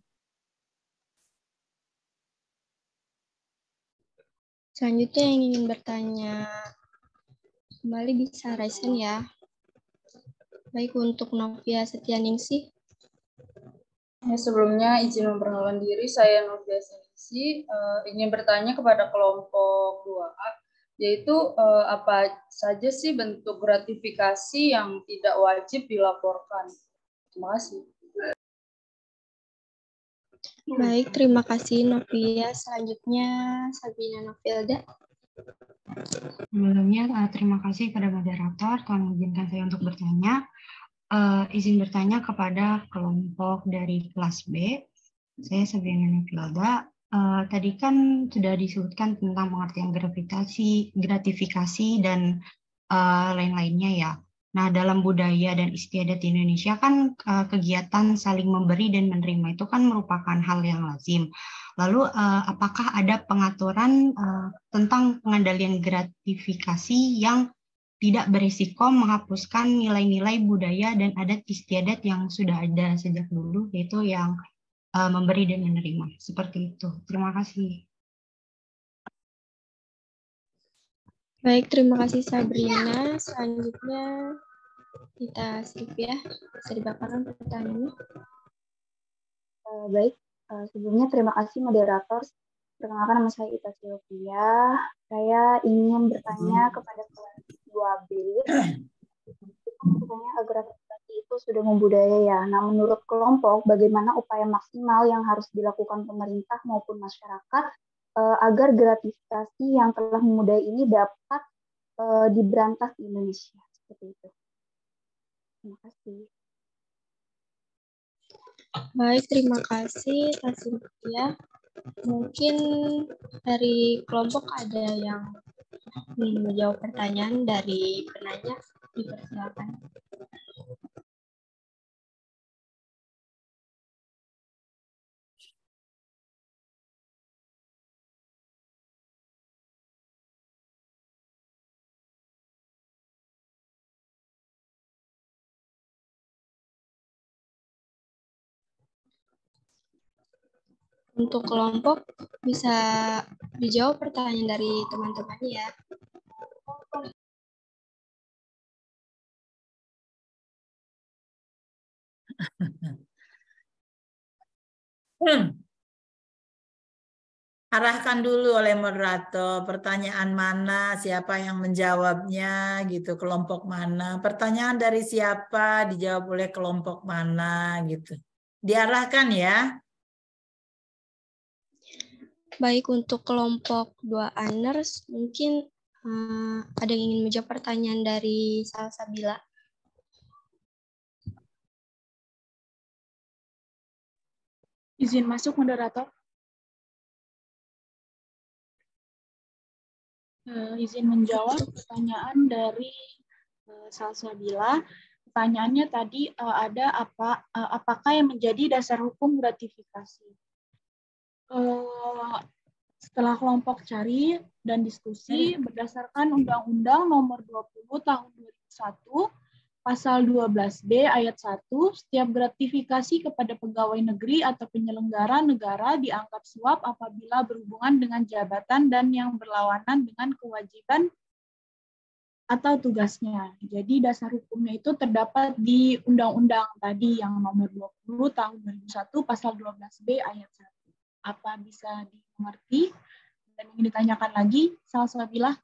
Selanjutnya yang ingin bertanya kembali bisa raise hand ya. Baik, untuk Novia Setianingsih. Ya, sebelumnya izin memperkenalkan diri, saya Novia Setianingsih, ingin bertanya kepada kelompok 2A, yaitu apa saja sih bentuk gratifikasi yang tidak wajib dilaporkan? Terima kasih. Baik, terima kasih Novia. Selanjutnya Sabina Novilda. Sebelumnya terima kasih kepada moderator telah mengizinkan saya untuk bertanya. Izin bertanya kepada kelompok dari kelas B. Saya Sabina Novilda. Tadi kan sudah disebutkan tentang pengertian gratifikasi dan lain-lainnya ya. Nah, dalam budaya dan istiadat di Indonesia kan kegiatan saling memberi dan menerima itu kan merupakan hal yang lazim. Lalu apakah ada pengaturan tentang pengendalian gratifikasi yang tidak berisiko menghapuskan nilai-nilai budaya dan adat istiadat yang sudah ada sejak dulu, yaitu yang memberi dan menerima. Seperti itu. Terima kasih. Baik, terima kasih Sabrina. Selanjutnya kita Sylvia. Bisa dipaparkan pertanyaannya? Baik, sebelumnya terima kasih moderator. Perkenalkan, nama saya Ita Sylvia. Saya ingin bertanya kepada kelas 2B. Katanya gratifikasi itu sudah membudaya ya. Nah, menurut kelompok, bagaimana upaya maksimal yang harus dilakukan pemerintah maupun masyarakat agar gratifikasi yang telah memudaya ini dapat diberantas di Indonesia? Seperti itu. Terima kasih. Baik, terima kasih Tasya. Mungkin dari kelompok ada yang ingin menjawab pertanyaan dari penanya, dipersilakan. Untuk kelompok bisa dijawab pertanyaan dari teman-teman ya. Arahkan dulu oleh moderator pertanyaan mana, siapa yang menjawabnya gitu, kelompok mana. Pertanyaan dari siapa dijawab oleh kelompok mana gitu. Diarahkan ya. Baik, untuk kelompok 2Anders mungkin ada yang ingin menjawab pertanyaan dari Salsabila. Izin masuk moderator. Izin menjawab pertanyaan dari Salsabila. Pertanyaannya tadi ada apakah yang menjadi dasar hukum gratifikasi? Setelah kelompok cari dan diskusi berdasarkan Undang-Undang Nomor 20 Tahun 2001 Pasal 12B ayat 1, setiap gratifikasi kepada pegawai negeri atau penyelenggara negara dianggap suap apabila berhubungan dengan jabatan dan yang berlawanan dengan kewajiban atau tugasnya. Jadi dasar hukumnya itu terdapat di undang-undang tadi yang nomor 20 tahun 2001 pasal 12B ayat 1. Apa bisa dimengerti? Dan ingin ditanyakan lagi, Salsabilah.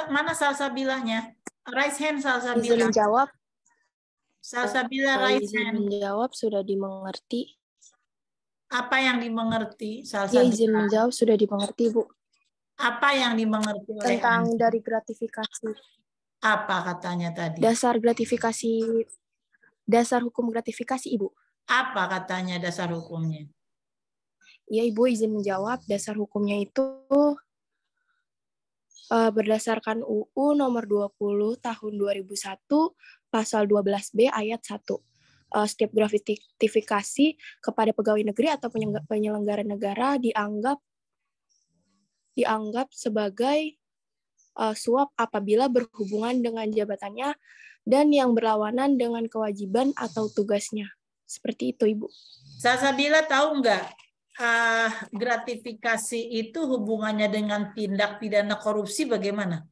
Mana Salsabilahnya? Raise hand Salsabila. Izin menjawab. Salsabila raise izin hand. menjawab sudah dimengerti. Apa yang dimengerti Ya, Salsabila? izin menjawab sudah dimengerti, Bu. Apa yang dimengerti oleh Tentang Anda? dari gratifikasi. Apa katanya tadi? Dasar gratifikasi, dasar hukum gratifikasi, Ibu. Apa katanya dasar hukumnya? Ya, Ibu izin menjawab. Dasar hukumnya itu berdasarkan UU nomor 20 tahun 2001 pasal 12B ayat 1. Setiap gratifikasi kepada pegawai negeri atau penyelenggara negara dianggap sebagai suap apabila berhubungan dengan jabatannya dan yang berlawanan dengan kewajiban atau tugasnya. Seperti itu, Ibu. Salsabila tahu nggak gratifikasi itu hubungannya dengan tindak pidana korupsi bagaimana?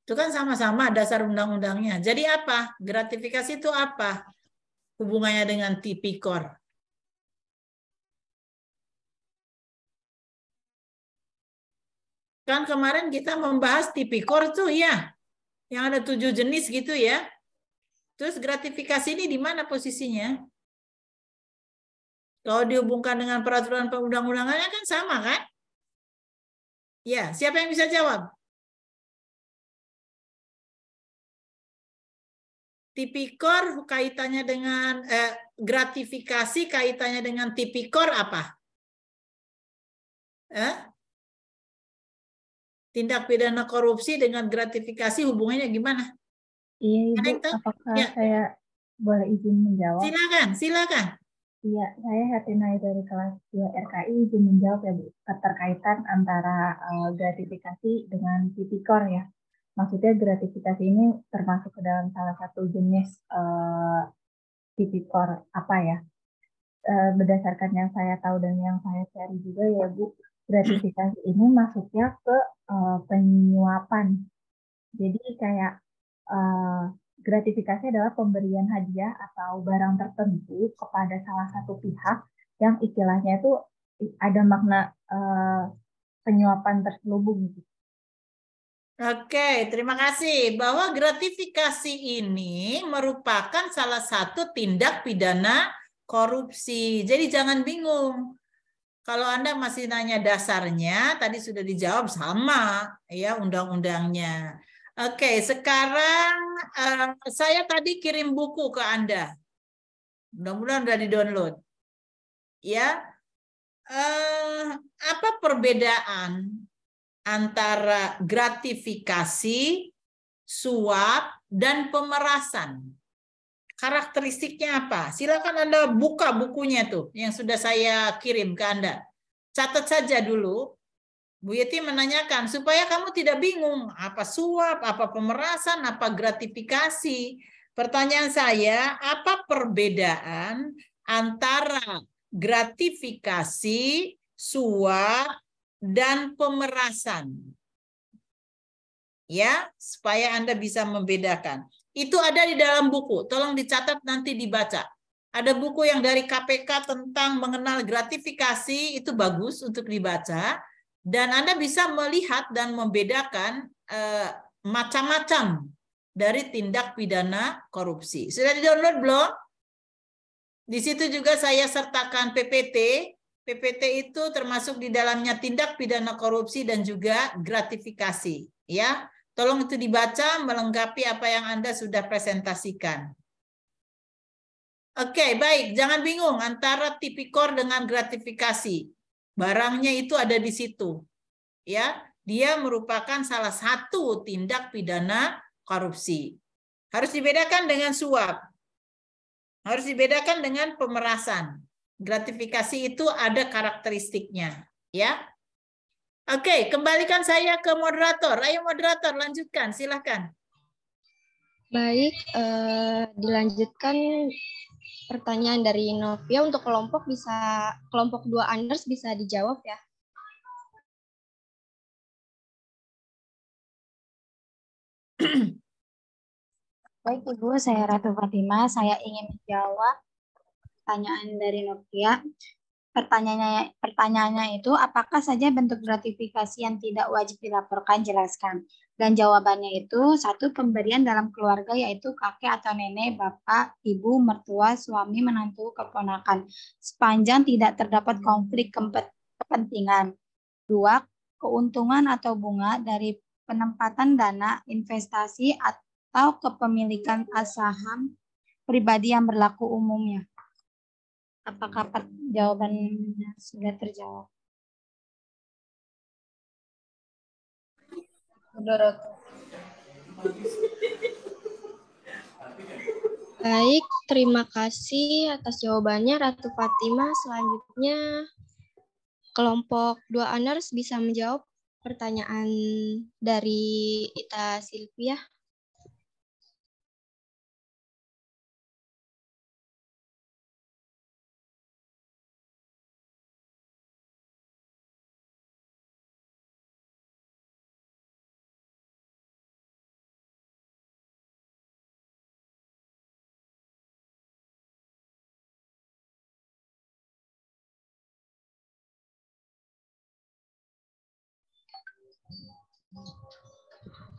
Itu kan sama-sama dasar undang-undangnya. Jadi apa? Gratifikasi itu apa? Hubungannya dengan tipikor. Kan kemarin kita membahas tipikor tuh ya. Yang ada 7 jenis gitu ya. Terus gratifikasi ini di mana posisinya? Kalau dihubungkan dengan peraturan perundang-undangannya kan sama kan? Ya, siapa yang bisa jawab? Tipikor kaitannya dengan gratifikasi kaitannya dengan tipikor apa? Tindak pidana korupsi dengan gratifikasi hubungannya gimana? Iya, Ibu. Apakah saya boleh izin menjawab? Silakan. Iya, saya Hertina dari kelas 2 RKI izin menjawab ya, Bu. Keterkaitan antara gratifikasi dengan tipikor ya. Maksudnya gratifikasi ini termasuk ke dalam salah satu jenis tipikor apa ya? Berdasarkan yang saya tahu dan yang saya cari juga ya, Bu, gratifikasi ini masuknya ke penyuapan. Jadi kayak gratifikasi adalah pemberian hadiah atau barang tertentu kepada salah satu pihak yang istilahnya itu ada makna penyuapan terselubung. Oke, terima kasih. Bahwa gratifikasi ini merupakan salah satu tindak pidana korupsi. Jadi jangan bingung. Kalau Anda masih nanya dasarnya, tadi sudah dijawab sama ya undang-undangnya. Oke, sekarang saya tadi kirim buku ke Anda. Mudah-mudahan sudah di-download. Ya, apa perbedaan antara gratifikasi, suap, dan pemerasan? Karakteristiknya apa? Silakan Anda buka bukunya tuh yang sudah saya kirim ke Anda. Catat saja dulu. Bu Yeti menanyakan supaya kamu tidak bingung apa suap, apa pemerasan, apa gratifikasi. Pertanyaan saya, apa perbedaan antara gratifikasi, suap, dan pemerasan. Ya, supaya Anda bisa membedakan. Itu ada di dalam buku. Tolong dicatat nanti dibaca. Ada buku yang dari KPK tentang mengenal gratifikasi, itu bagus untuk dibaca. Dan Anda bisa melihat dan membedakan macam-macam dari tindak pidana korupsi. Sudah di-download belum? Di situ juga saya sertakan PPT. PPT itu termasuk di dalamnya tindak pidana korupsi dan juga gratifikasi. Ya, tolong itu dibaca melengkapi apa yang Anda sudah presentasikan. Oke, baik. Jangan bingung antara tipikor dengan gratifikasi. Barangnya itu ada di situ. Ya, dia merupakan salah satu tindak pidana korupsi. Harus dibedakan dengan suap. Harus dibedakan dengan pemerasan. Gratifikasi itu ada karakteristiknya, ya. Oke, kembalikan saya ke moderator. Ayo moderator, lanjutkan, silahkan. Baik, dilanjutkan pertanyaan dari Novia. Untuk kelompok 2 unders bisa dijawab ya. Baik Ibu, saya Ratu Fatima. Saya ingin menjawab pertanyaan dari Novia. Pertanyaannya itu, apakah saja bentuk gratifikasi yang tidak wajib dilaporkan? Jelaskan. Dan jawabannya itu, 1. Pemberian dalam keluarga, yaitu kakek atau nenek, bapak, ibu, mertua, suami, menantu, keponakan. Sepanjang tidak terdapat konflik kepentingan. 2. Keuntungan atau bunga dari penempatan dana, investasi, atau kepemilikan saham pribadi yang berlaku umumnya. Apakah jawabannya sudah terjawab? Baik, terima kasih atas jawabannya Ratu Fatima. Selanjutnya, kelompok 2 unders bisa menjawab pertanyaan dari Ita Silvia.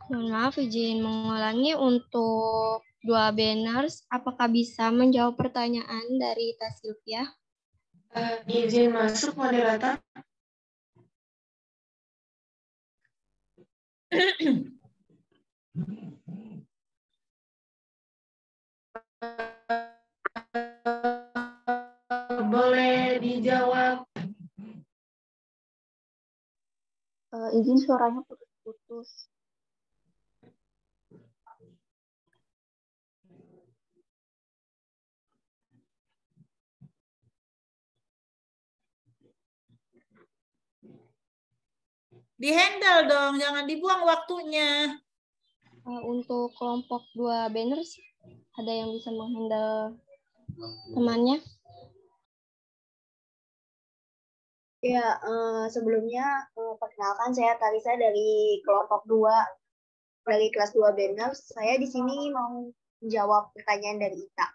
Mohon maaf, izin mengulangi untuk 2 banners. Apakah bisa menjawab pertanyaan dari Ita Silvia? Izin masuk, moderator. Boleh dijawab. Izin suaranya putus-putus. Di-handle dong, jangan dibuang waktunya. Untuk kelompok 2 banners, ada yang bisa menghandle temannya? Ya, sebelumnya perkenalkan saya Talisa dari kelompok 2 dari kelas 2 banners. Saya di sini mau menjawab pertanyaan dari Ita.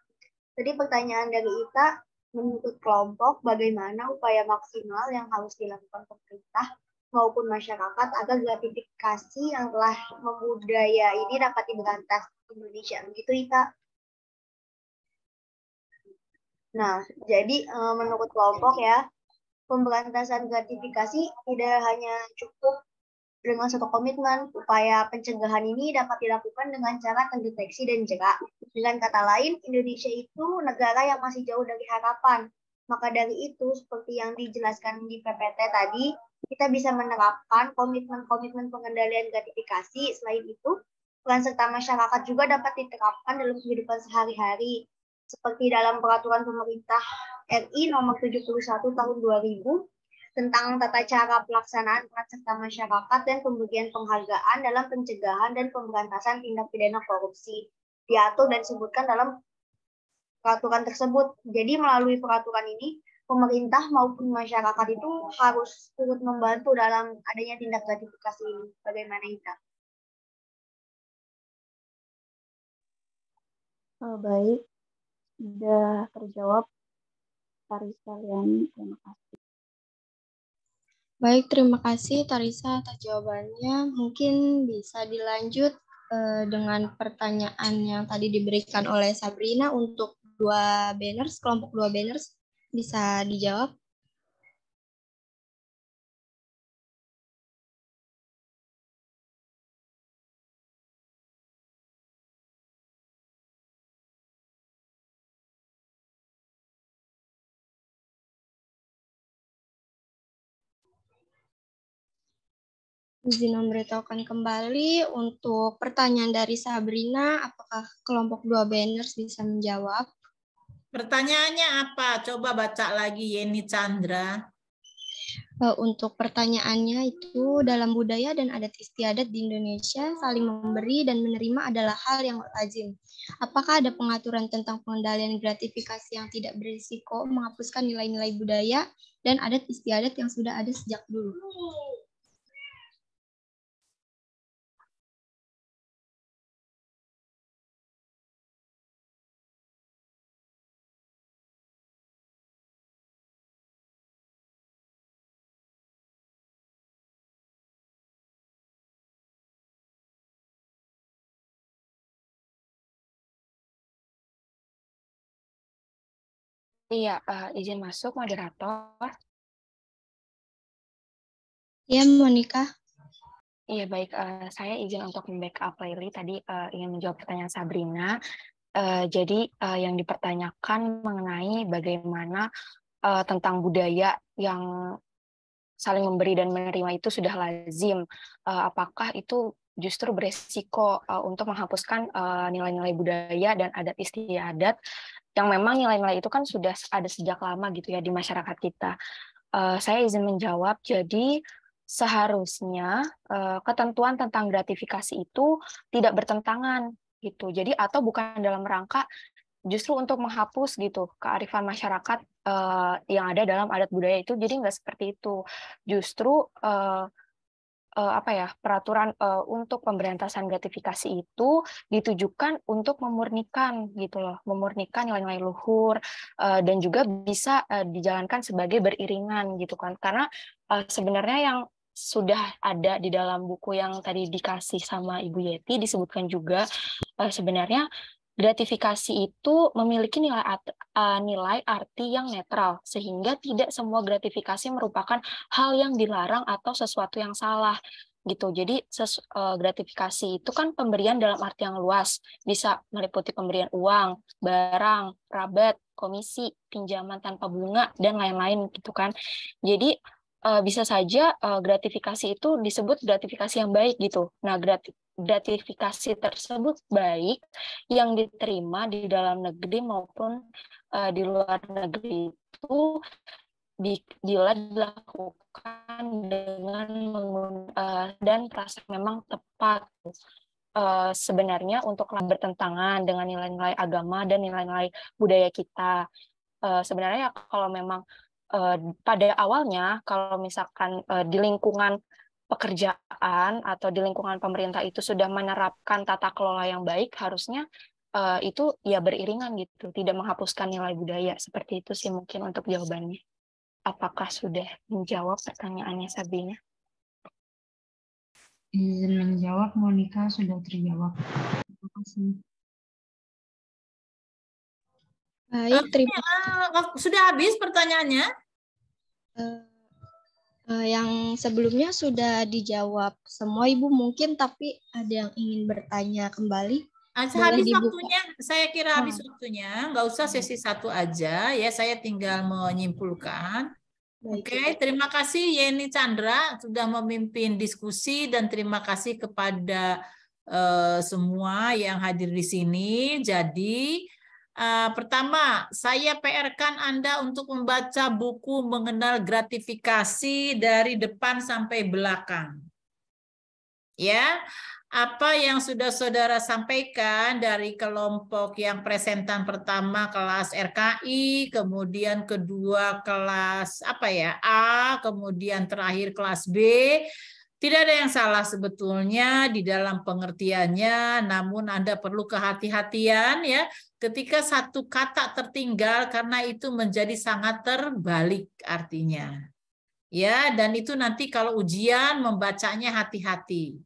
Tadi pertanyaan dari Ita, menurut kelompok bagaimana upaya maksimal yang harus dilakukan pemerintah maupun masyarakat agar gratifikasi yang telah membudaya ini dapat diberantas di Indonesia. Begitu, Ita. Nah, jadi menurut kelompok ya, pemberantasan gratifikasi tidak hanya cukup dengan satu komitmen. Upaya pencegahan ini dapat dilakukan dengan cara terdeteksi dan jerak. Dengan kata lain, Indonesia itu negara yang masih jauh dari harapan. Maka dari itu, seperti yang dijelaskan di PPT tadi, kita bisa menerapkan komitmen-komitmen pengendalian gratifikasi. Selain itu, peran serta masyarakat juga dapat diterapkan dalam kehidupan sehari-hari. Seperti dalam peraturan pemerintah RI nomor 71 tahun 2000 tentang tata cara pelaksanaan peran serta masyarakat dan pemberian penghargaan dalam pencegahan dan pemberantasan tindak pidana korupsi. Diatur dan disebutkan dalam peraturan tersebut. Jadi melalui peraturan ini, pemerintah maupun masyarakat itu harus turut membantu dalam adanya tindak gratifikasi ini. Bagaimana Ika? Baik, sudah terjawab Tarisa Liani. Terima kasih. Baik, terima kasih Tarisa atas jawabannya. Mungkin bisa dilanjut dengan pertanyaan yang tadi diberikan oleh Sabrina untuk kelompok 2 banners. Bisa dijawab? Izin memberitahukan kembali untuk pertanyaan dari Sabrina, apakah kelompok 2 banners bisa menjawab? Pertanyaannya apa? Coba baca lagi Yeni Chandra. Untuk pertanyaannya itu, dalam budaya dan adat istiadat di Indonesia, saling memberi dan menerima adalah hal yang lazim. Apakah ada pengaturan tentang pengendalian gratifikasi yang tidak berisiko menghapuskan nilai-nilai budaya dan adat istiadat yang sudah ada sejak dulu? Iya, izin masuk moderator. Iya, Monica. Iya, baik. Saya izin untuk membackup Laili. Tadi ingin menjawab pertanyaan Sabrina. Jadi yang dipertanyakan mengenai bagaimana tentang budaya yang saling memberi dan menerima itu sudah lazim. Apakah itu justru beresiko untuk menghapuskan nilai-nilai budaya dan adat istiadat yang memang nilai-nilai itu kan sudah ada sejak lama gitu ya di masyarakat kita. Saya izin menjawab, jadi seharusnya ketentuan tentang gratifikasi itu tidak bertentangan gitu. Jadi atau bukan dalam rangka justru untuk menghapus gitu kearifan masyarakat yang ada dalam adat budaya itu. Jadi nggak seperti itu. Justru peraturan untuk pemberantasan gratifikasi itu ditujukan untuk memurnikan gitu loh, memurnikan nilai-nilai luhur dan juga bisa dijalankan sebagai beriringan gitu kan. Karena sebenarnya yang sudah ada di dalam buku yang tadi dikasih sama Ibu Yeti disebutkan juga sebenarnya gratifikasi itu memiliki nilai arti yang netral, sehingga tidak semua gratifikasi merupakan hal yang dilarang atau sesuatu yang salah gitu. Jadi gratifikasi itu kan pemberian dalam arti yang luas, bisa meliputi pemberian uang, barang, rabat, komisi, pinjaman tanpa bunga, dan lain-lain gitu kan. Jadi bisa saja gratifikasi itu disebut gratifikasi yang baik gitu. Nah, gratifikasi tersebut baik yang diterima di dalam negeri maupun di luar negeri itu bila dilakukan dengan dan terasa memang tepat. Sebenarnya untuk bertentangan dengan nilai-nilai agama dan nilai-nilai budaya kita. Sebenarnya kalau memang pada awalnya kalau misalkan di lingkungan pekerjaan atau di lingkungan pemerintah itu sudah menerapkan tata kelola yang baik, harusnya itu ya beriringan gitu, tidak menghapuskan nilai budaya. Seperti itu sih mungkin untuk jawabannya. Apakah sudah menjawab pertanyaannya Sabrina? Izin menjawab, Monica sudah terjawab. Terima kasih. Baik, terima kasih. Sudah habis pertanyaannya? Yang sebelumnya sudah dijawab semua Ibu mungkin, tapi ada yang ingin bertanya kembali. Habis waktunya, saya kira habis waktunya, nggak usah sesi 1 aja ya, saya tinggal menyimpulkan. Oke, terima kasih Yeni Chandra sudah memimpin diskusi dan terima kasih kepada semua yang hadir di sini. Jadi pertama, saya PR-kan Anda untuk membaca buku Mengenal Gratifikasi dari depan sampai belakang. Ya, apa yang sudah saudara sampaikan dari kelompok yang presentan pertama kelas RKI, kemudian kedua kelas apa ya A, kemudian terakhir kelas B, tidak ada yang salah sebetulnya di dalam pengertiannya, namun Anda perlu kehati-hatian ya ketika satu kata tertinggal karena itu menjadi sangat terbalik artinya. Ya, dan itu nanti kalau ujian membacanya hati-hati.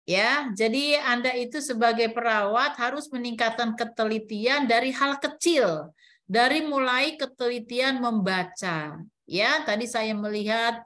Ya, jadi Anda itu sebagai perawat harus meningkatkan ketelitian dari hal kecil, dari mulai ketelitian membaca. Ya, tadi saya melihat,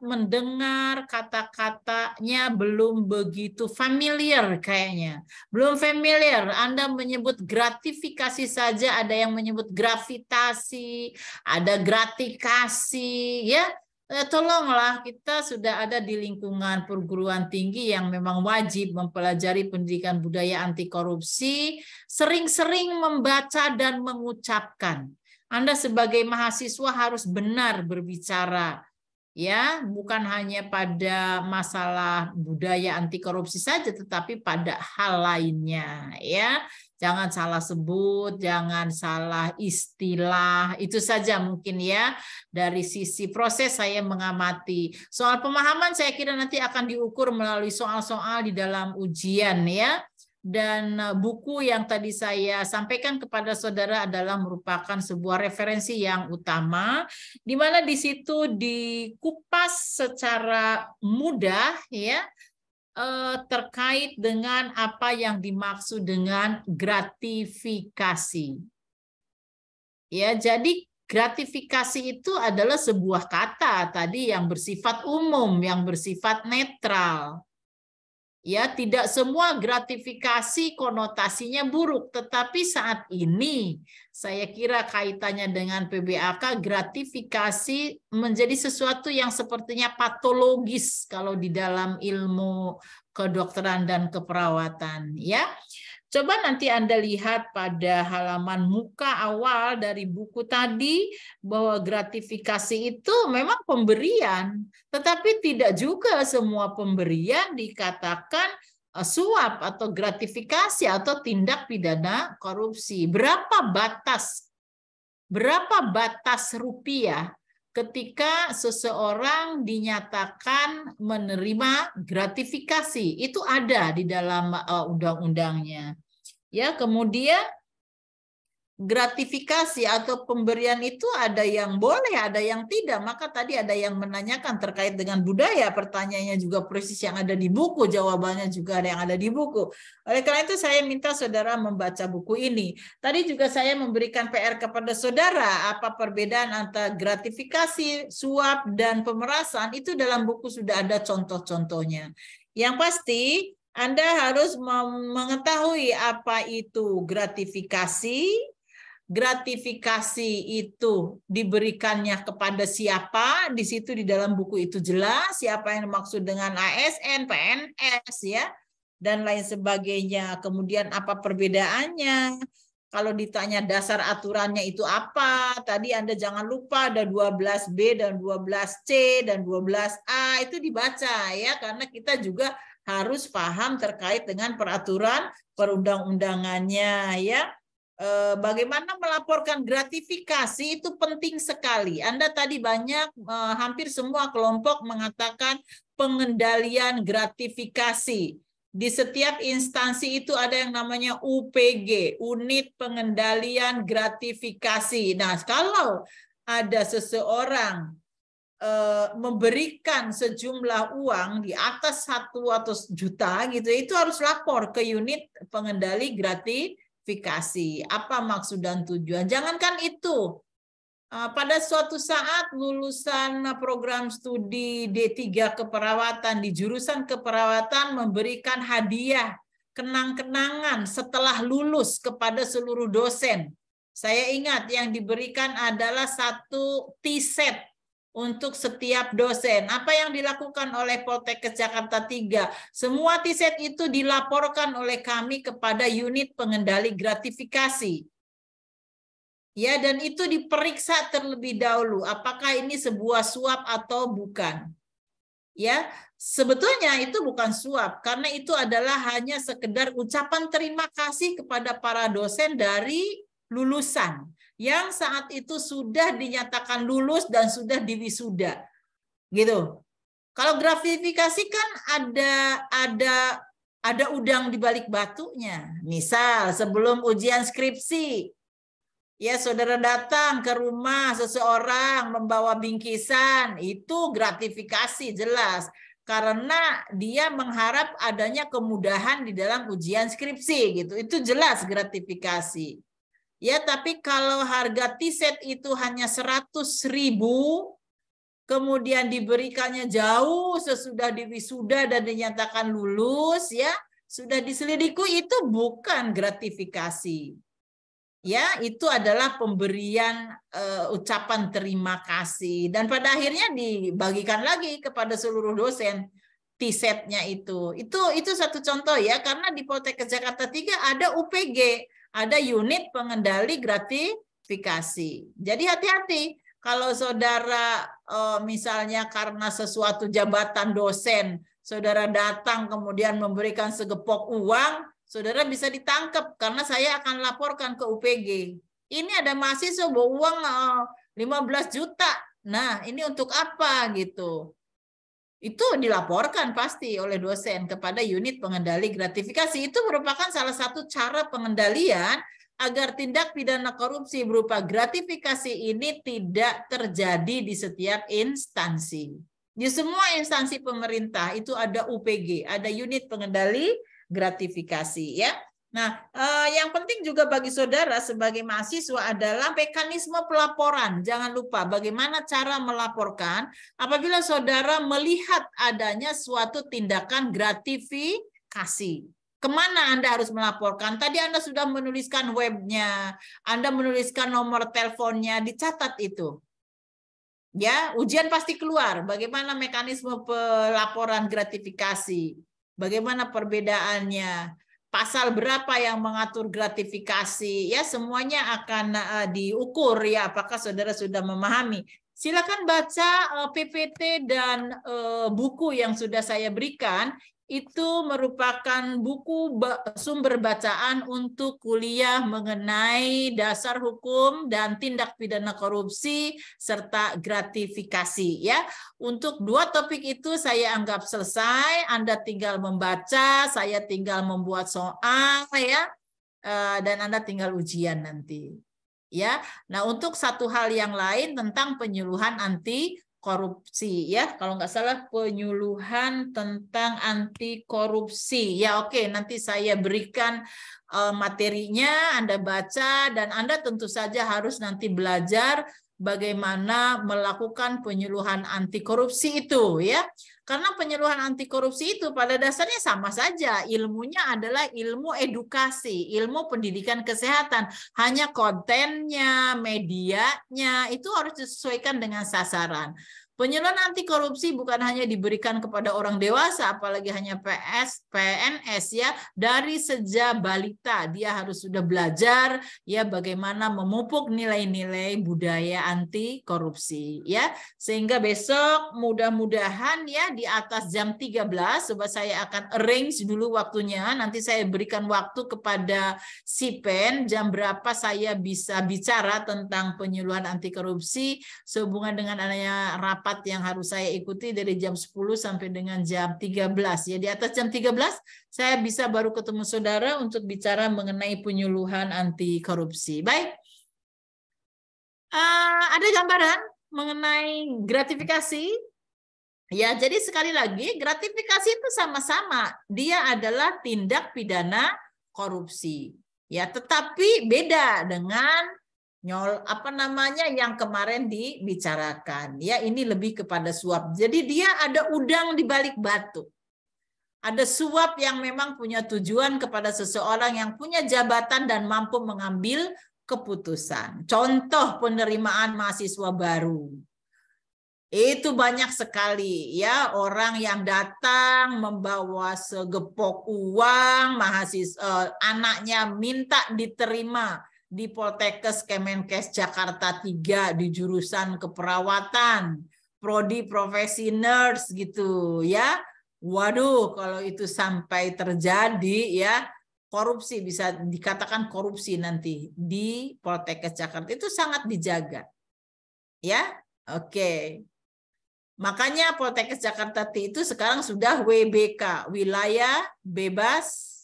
mendengar kata-katanya belum begitu familiar kayaknya. Belum familiar, Anda menyebut gratifikasi saja, ada yang menyebut gravitasi, ada gratikasi, ya. Tolonglah, kita sudah ada di lingkungan perguruan tinggi yang memang wajib mempelajari pendidikan budaya anti korupsi, sering-sering membaca dan mengucapkan. Anda sebagai mahasiswa harus benar berbicara, ya, bukan hanya pada masalah budaya anti korupsi saja, tetapi pada hal lainnya, ya. Jangan salah sebut, jangan salah istilah, itu saja mungkin ya. Dari sisi proses saya mengamati. Soal pemahaman saya kira nanti akan diukur melalui soal-soal di dalam ujian ya. Dan buku yang tadi saya sampaikan kepada saudara adalah merupakan sebuah referensi yang utama, di mana di situ dikupas secara mudah ya, terkait dengan apa yang dimaksud dengan gratifikasi. Ya, jadi gratifikasi itu adalah sebuah kata tadi yang bersifat umum, yang bersifat netral. Ya, tidak semua gratifikasi konotasinya buruk, tetapi saat ini saya kira kaitannya dengan PBAK, gratifikasi menjadi sesuatu yang sepertinya patologis kalau di dalam ilmu kedokteran dan keperawatan, ya. Coba nanti Anda lihat pada halaman muka awal dari buku tadi bahwa gratifikasi itu memang pemberian, tetapi tidak juga semua pemberian dikatakan suap atau gratifikasi atau tindak pidana korupsi. Berapa batas rupiah ketika seseorang dinyatakan menerima gratifikasi? Itu ada di dalam undang-undangnya. Ya, kemudian gratifikasi atau pemberian itu ada yang boleh, ada yang tidak. Maka tadi ada yang menanyakan terkait dengan budaya, pertanyaannya juga persis yang ada di buku, jawabannya juga ada yang ada di buku. Oleh karena itu saya minta saudara membaca buku ini. Tadi juga saya memberikan PR kepada saudara, apa perbedaan antara gratifikasi, suap, dan pemerasan, itu dalam buku sudah ada contoh-contohnya. Yang pasti Anda harus mengetahui apa itu gratifikasi. Gratifikasi itu diberikannya kepada siapa, di situ di dalam buku itu jelas siapa yang dimaksud dengan ASN, PNS ya, dan lain sebagainya. Kemudian apa perbedaannya? Kalau ditanya dasar aturannya itu apa? Tadi Anda jangan lupa ada 12B dan 12C dan 12A, itu dibaca ya, karena kita juga harus paham terkait dengan peraturan perundang-undangannya ya. Bagaimana melaporkan gratifikasi itu penting sekali. Anda tadi banyak, hampir semua kelompok mengatakan pengendalian gratifikasi. Di setiap instansi itu ada yang namanya UPG, Unit Pengendalian Gratifikasi. Nah, kalau ada seseorang memberikan sejumlah uang di atas 1 atau juta gitu, itu harus lapor ke unit pengendali gratifikasi. Apa maksud dan tujuan? Jangankan itu, pada suatu saat lulusan program studi D3 keperawatan di jurusan keperawatan memberikan hadiah kenang-kenangan setelah lulus kepada seluruh dosen. Saya ingat yang diberikan adalah 1 T-set untuk setiap dosen. Apa yang dilakukan oleh Poltekkes Jakarta 3? Semua T-set itu dilaporkan oleh kami kepada unit pengendali gratifikasi. Ya, dan itu diperiksa terlebih dahulu apakah ini sebuah suap atau bukan. Ya, sebetulnya itu bukan suap karena itu adalah hanya sekedar ucapan terima kasih kepada para dosen dari lulusan yang saat itu sudah dinyatakan lulus dan sudah diwisuda. Gitu. Kalau gratifikasi kan ada udang di balik batunya. Misal sebelum ujian skripsi, ya saudara datang ke rumah seseorang membawa bingkisan, itu gratifikasi jelas. Karena dia mengharap adanya kemudahan di dalam ujian skripsi gitu. Itu jelas gratifikasi. Ya, tapi kalau harga tiset itu hanya 100.000, kemudian diberikannya jauh sesudah diwisuda dan dinyatakan lulus, ya sudah diselidiki, itu bukan gratifikasi. Ya, itu adalah pemberian ucapan terima kasih dan pada akhirnya dibagikan lagi kepada seluruh dosen tisetnya itu. Itu satu contoh ya, karena di Poltekkes Jakarta 3 ada UPG, ada unit pengendali gratifikasi. Jadi hati-hati. Kalau saudara misalnya karena sesuatu jabatan dosen, saudara datang kemudian memberikan segepok uang, saudara bisa ditangkap karena saya akan laporkan ke UPG. Ini ada mahasiswa bawa uang 15 juta. Nah, ini untuk apa gitu? Itu dilaporkan pasti oleh dosen kepada unit pengendali gratifikasi. Itu merupakan salah satu cara pengendalian agar tindak pidana korupsi berupa gratifikasi ini tidak terjadi di setiap instansi. Di semua instansi pemerintah itu ada UPG, ada unit pengendali gratifikasi ya. Nah, yang penting juga bagi saudara sebagai mahasiswa adalah mekanisme pelaporan. Jangan lupa bagaimana cara melaporkan apabila saudara melihat adanya suatu tindakan gratifikasi. Kemana Anda harus melaporkan? Tadi Anda sudah menuliskan webnya, Anda menuliskan nomor teleponnya, dicatat itu. Ya, ujian pasti keluar. Bagaimana mekanisme pelaporan gratifikasi? Bagaimana perbedaannya? Pasal berapa yang mengatur gratifikasi? Ya, semuanya akan diukur ya. Apakah saudara sudah memahami? Silakan baca PPT dan buku yang sudah saya berikan. Itu merupakan buku sumber bacaan untuk kuliah mengenai dasar hukum dan tindak pidana korupsi serta gratifikasi ya. Untuk 2 topik itu saya anggap selesai, Anda tinggal membaca, saya tinggal membuat soal ya. Dan Anda tinggal ujian nanti. Ya. Nah, untuk satu hal yang lain tentang penyuluhan anti korupsi ya, kalau nggak salah penyuluhan tentang anti korupsi ya. Oke, nanti saya berikan materinya, Anda baca dan Anda tentu saja harus nanti belajar bagaimana melakukan penyuluhan anti korupsi itu ya. Karena penyuluhan anti korupsi itu pada dasarnya sama saja, ilmunya adalah ilmu edukasi, ilmu pendidikan kesehatan. Hanya kontennya, medianya itu harus disesuaikan dengan sasaran. Penyuluhan anti korupsi bukan hanya diberikan kepada orang dewasa, apalagi hanya PNS ya, dari sejak balita dia harus sudah belajar ya bagaimana memupuk nilai-nilai budaya anti korupsi ya. Sehingga besok mudah-mudahan ya di atas jam 13 coba saya akan arrange dulu waktunya, nanti saya berikan waktu kepada Sipen jam berapa saya bisa bicara tentang penyuluhan anti korupsi sehubungan dengan adanya rapat yang harus saya ikuti dari jam 10 sampai dengan jam 13 ya. Di atas jam 13 saya bisa baru ketemu saudara untuk bicara mengenai penyuluhan anti korupsi. Baik, ada gambaran mengenai gratifikasi ya. Jadi sekali lagi gratifikasi itu sama-sama dia adalah tindak pidana korupsi ya, tetapi beda dengan yang kemarin dibicarakan ya. Ini lebih kepada suap. Jadi dia ada udang di balik batu. Ada suap yang memang punya tujuan kepada seseorang yang punya jabatan dan mampu mengambil keputusan. Contoh penerimaan mahasiswa baru. Itu banyak sekali ya, orang yang datang membawa segepok uang, mahasiswa anaknya minta diterima di Poltekkes Kemenkes Jakarta 3 di jurusan keperawatan. prodi profesi nurse gitu ya. Waduh, kalau itu sampai terjadi ya, korupsi, bisa dikatakan korupsi nanti di Poltekkes Jakarta itu sangat dijaga. Ya, oke. Makanya Poltekkes Jakarta itu sekarang sudah WBK, wilayah bebas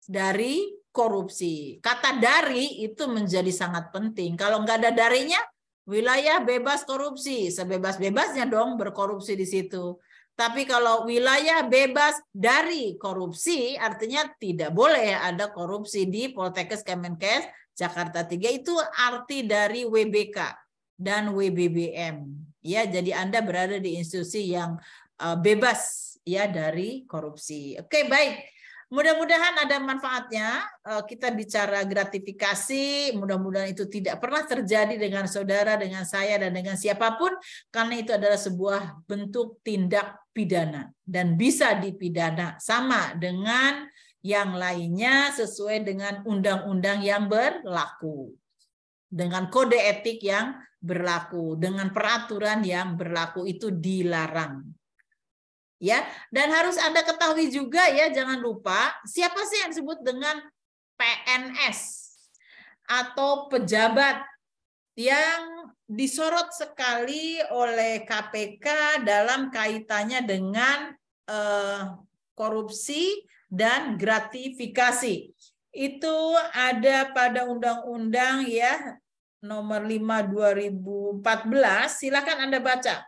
dari korupsi. Kata dari itu menjadi sangat penting. Kalau nggak ada darinya, wilayah bebas korupsi, sebebas-bebasnya dong berkorupsi di situ. Tapi kalau wilayah bebas dari korupsi, artinya tidak boleh ada korupsi di Poltekkes Kemenkes Jakarta 3. Itu arti dari WBK dan WBBM. Ya, jadi Anda berada di institusi yang bebas ya dari korupsi. Oke, baik. Mudah-mudahan ada manfaatnya. Kita bicara gratifikasi, mudah-mudahan itu tidak pernah terjadi dengan saudara, dengan saya, dan dengan siapapun, karena itu adalah sebuah bentuk tindak pidana dan bisa dipidana sama dengan yang lainnya sesuai dengan undang-undang yang berlaku, dengan kode etik yang berlaku, dengan peraturan yang berlaku, itu dilarang. Ya, dan harus Anda ketahui juga ya, jangan lupa siapa sih yang disebut dengan PNS atau pejabat yang disorot sekali oleh KPK dalam kaitannya dengan korupsi dan gratifikasi. Itu ada pada Undang-Undang ya nomor 5 2014, silakan Anda baca.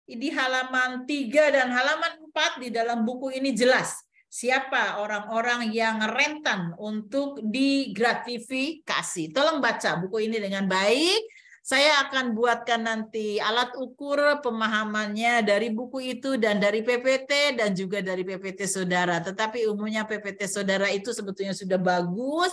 Di halaman 3 dan halaman 4 di dalam buku ini jelas siapa orang-orang yang rentan untuk digratifikasi. Tolong baca buku ini dengan baik. Saya akan buatkan nanti alat ukur pemahamannya dari buku itu dan dari PPT dan juga dari PPT saudara. Tetapi umumnya PPT saudara itu sebetulnya sudah bagus,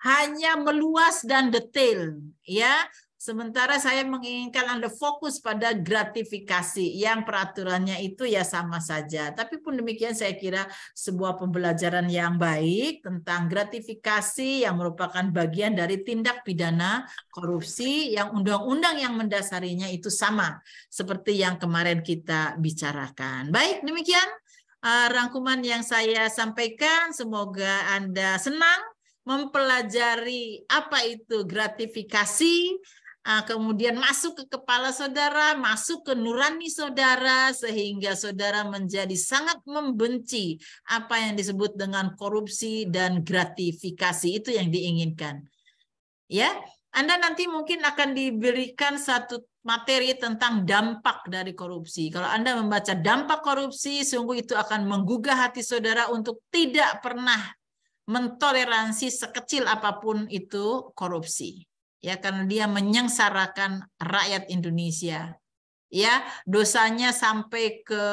hanya meluas dan detail, ya. Sementara saya menginginkan Anda fokus pada gratifikasi yang peraturannya itu ya sama saja. Tapi pun demikian saya kira sebuah pembelajaran yang baik tentang gratifikasi yang merupakan bagian dari tindak pidana korupsi yang undang-undang yang mendasarinya itu sama seperti yang kemarin kita bicarakan. Baik, demikian rangkuman yang saya sampaikan. Semoga Anda senang mempelajari apa itu gratifikasi, kemudian masuk ke kepala saudara, masuk ke nurani saudara, sehingga saudara menjadi sangat membenci apa yang disebut dengan korupsi dan gratifikasi. Itu yang diinginkan. Ya, Anda nanti mungkin akan diberikan satu materi tentang dampak dari korupsi. Kalau Anda membaca dampak korupsi, sungguh itu akan menggugah hati saudara untuk tidak pernah mentoleransi sekecil apapun itu korupsi. Ya, karena dia menyengsarakan rakyat Indonesia. Ya, dosanya sampai ke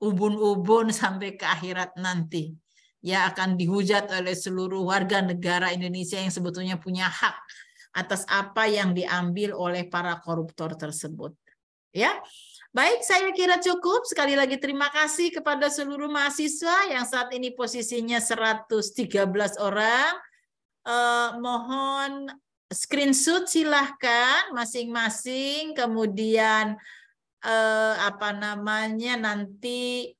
ubun-ubun, sampai ke akhirat nanti. Ya, akan dihujat oleh seluruh warga negara Indonesia yang sebetulnya punya hak atas apa yang diambil oleh para koruptor tersebut. Ya. Baik, saya kira cukup. Sekali lagi terima kasih kepada seluruh mahasiswa yang saat ini posisinya 113 orang. Mohon screenshot silahkan masing-masing, kemudian nanti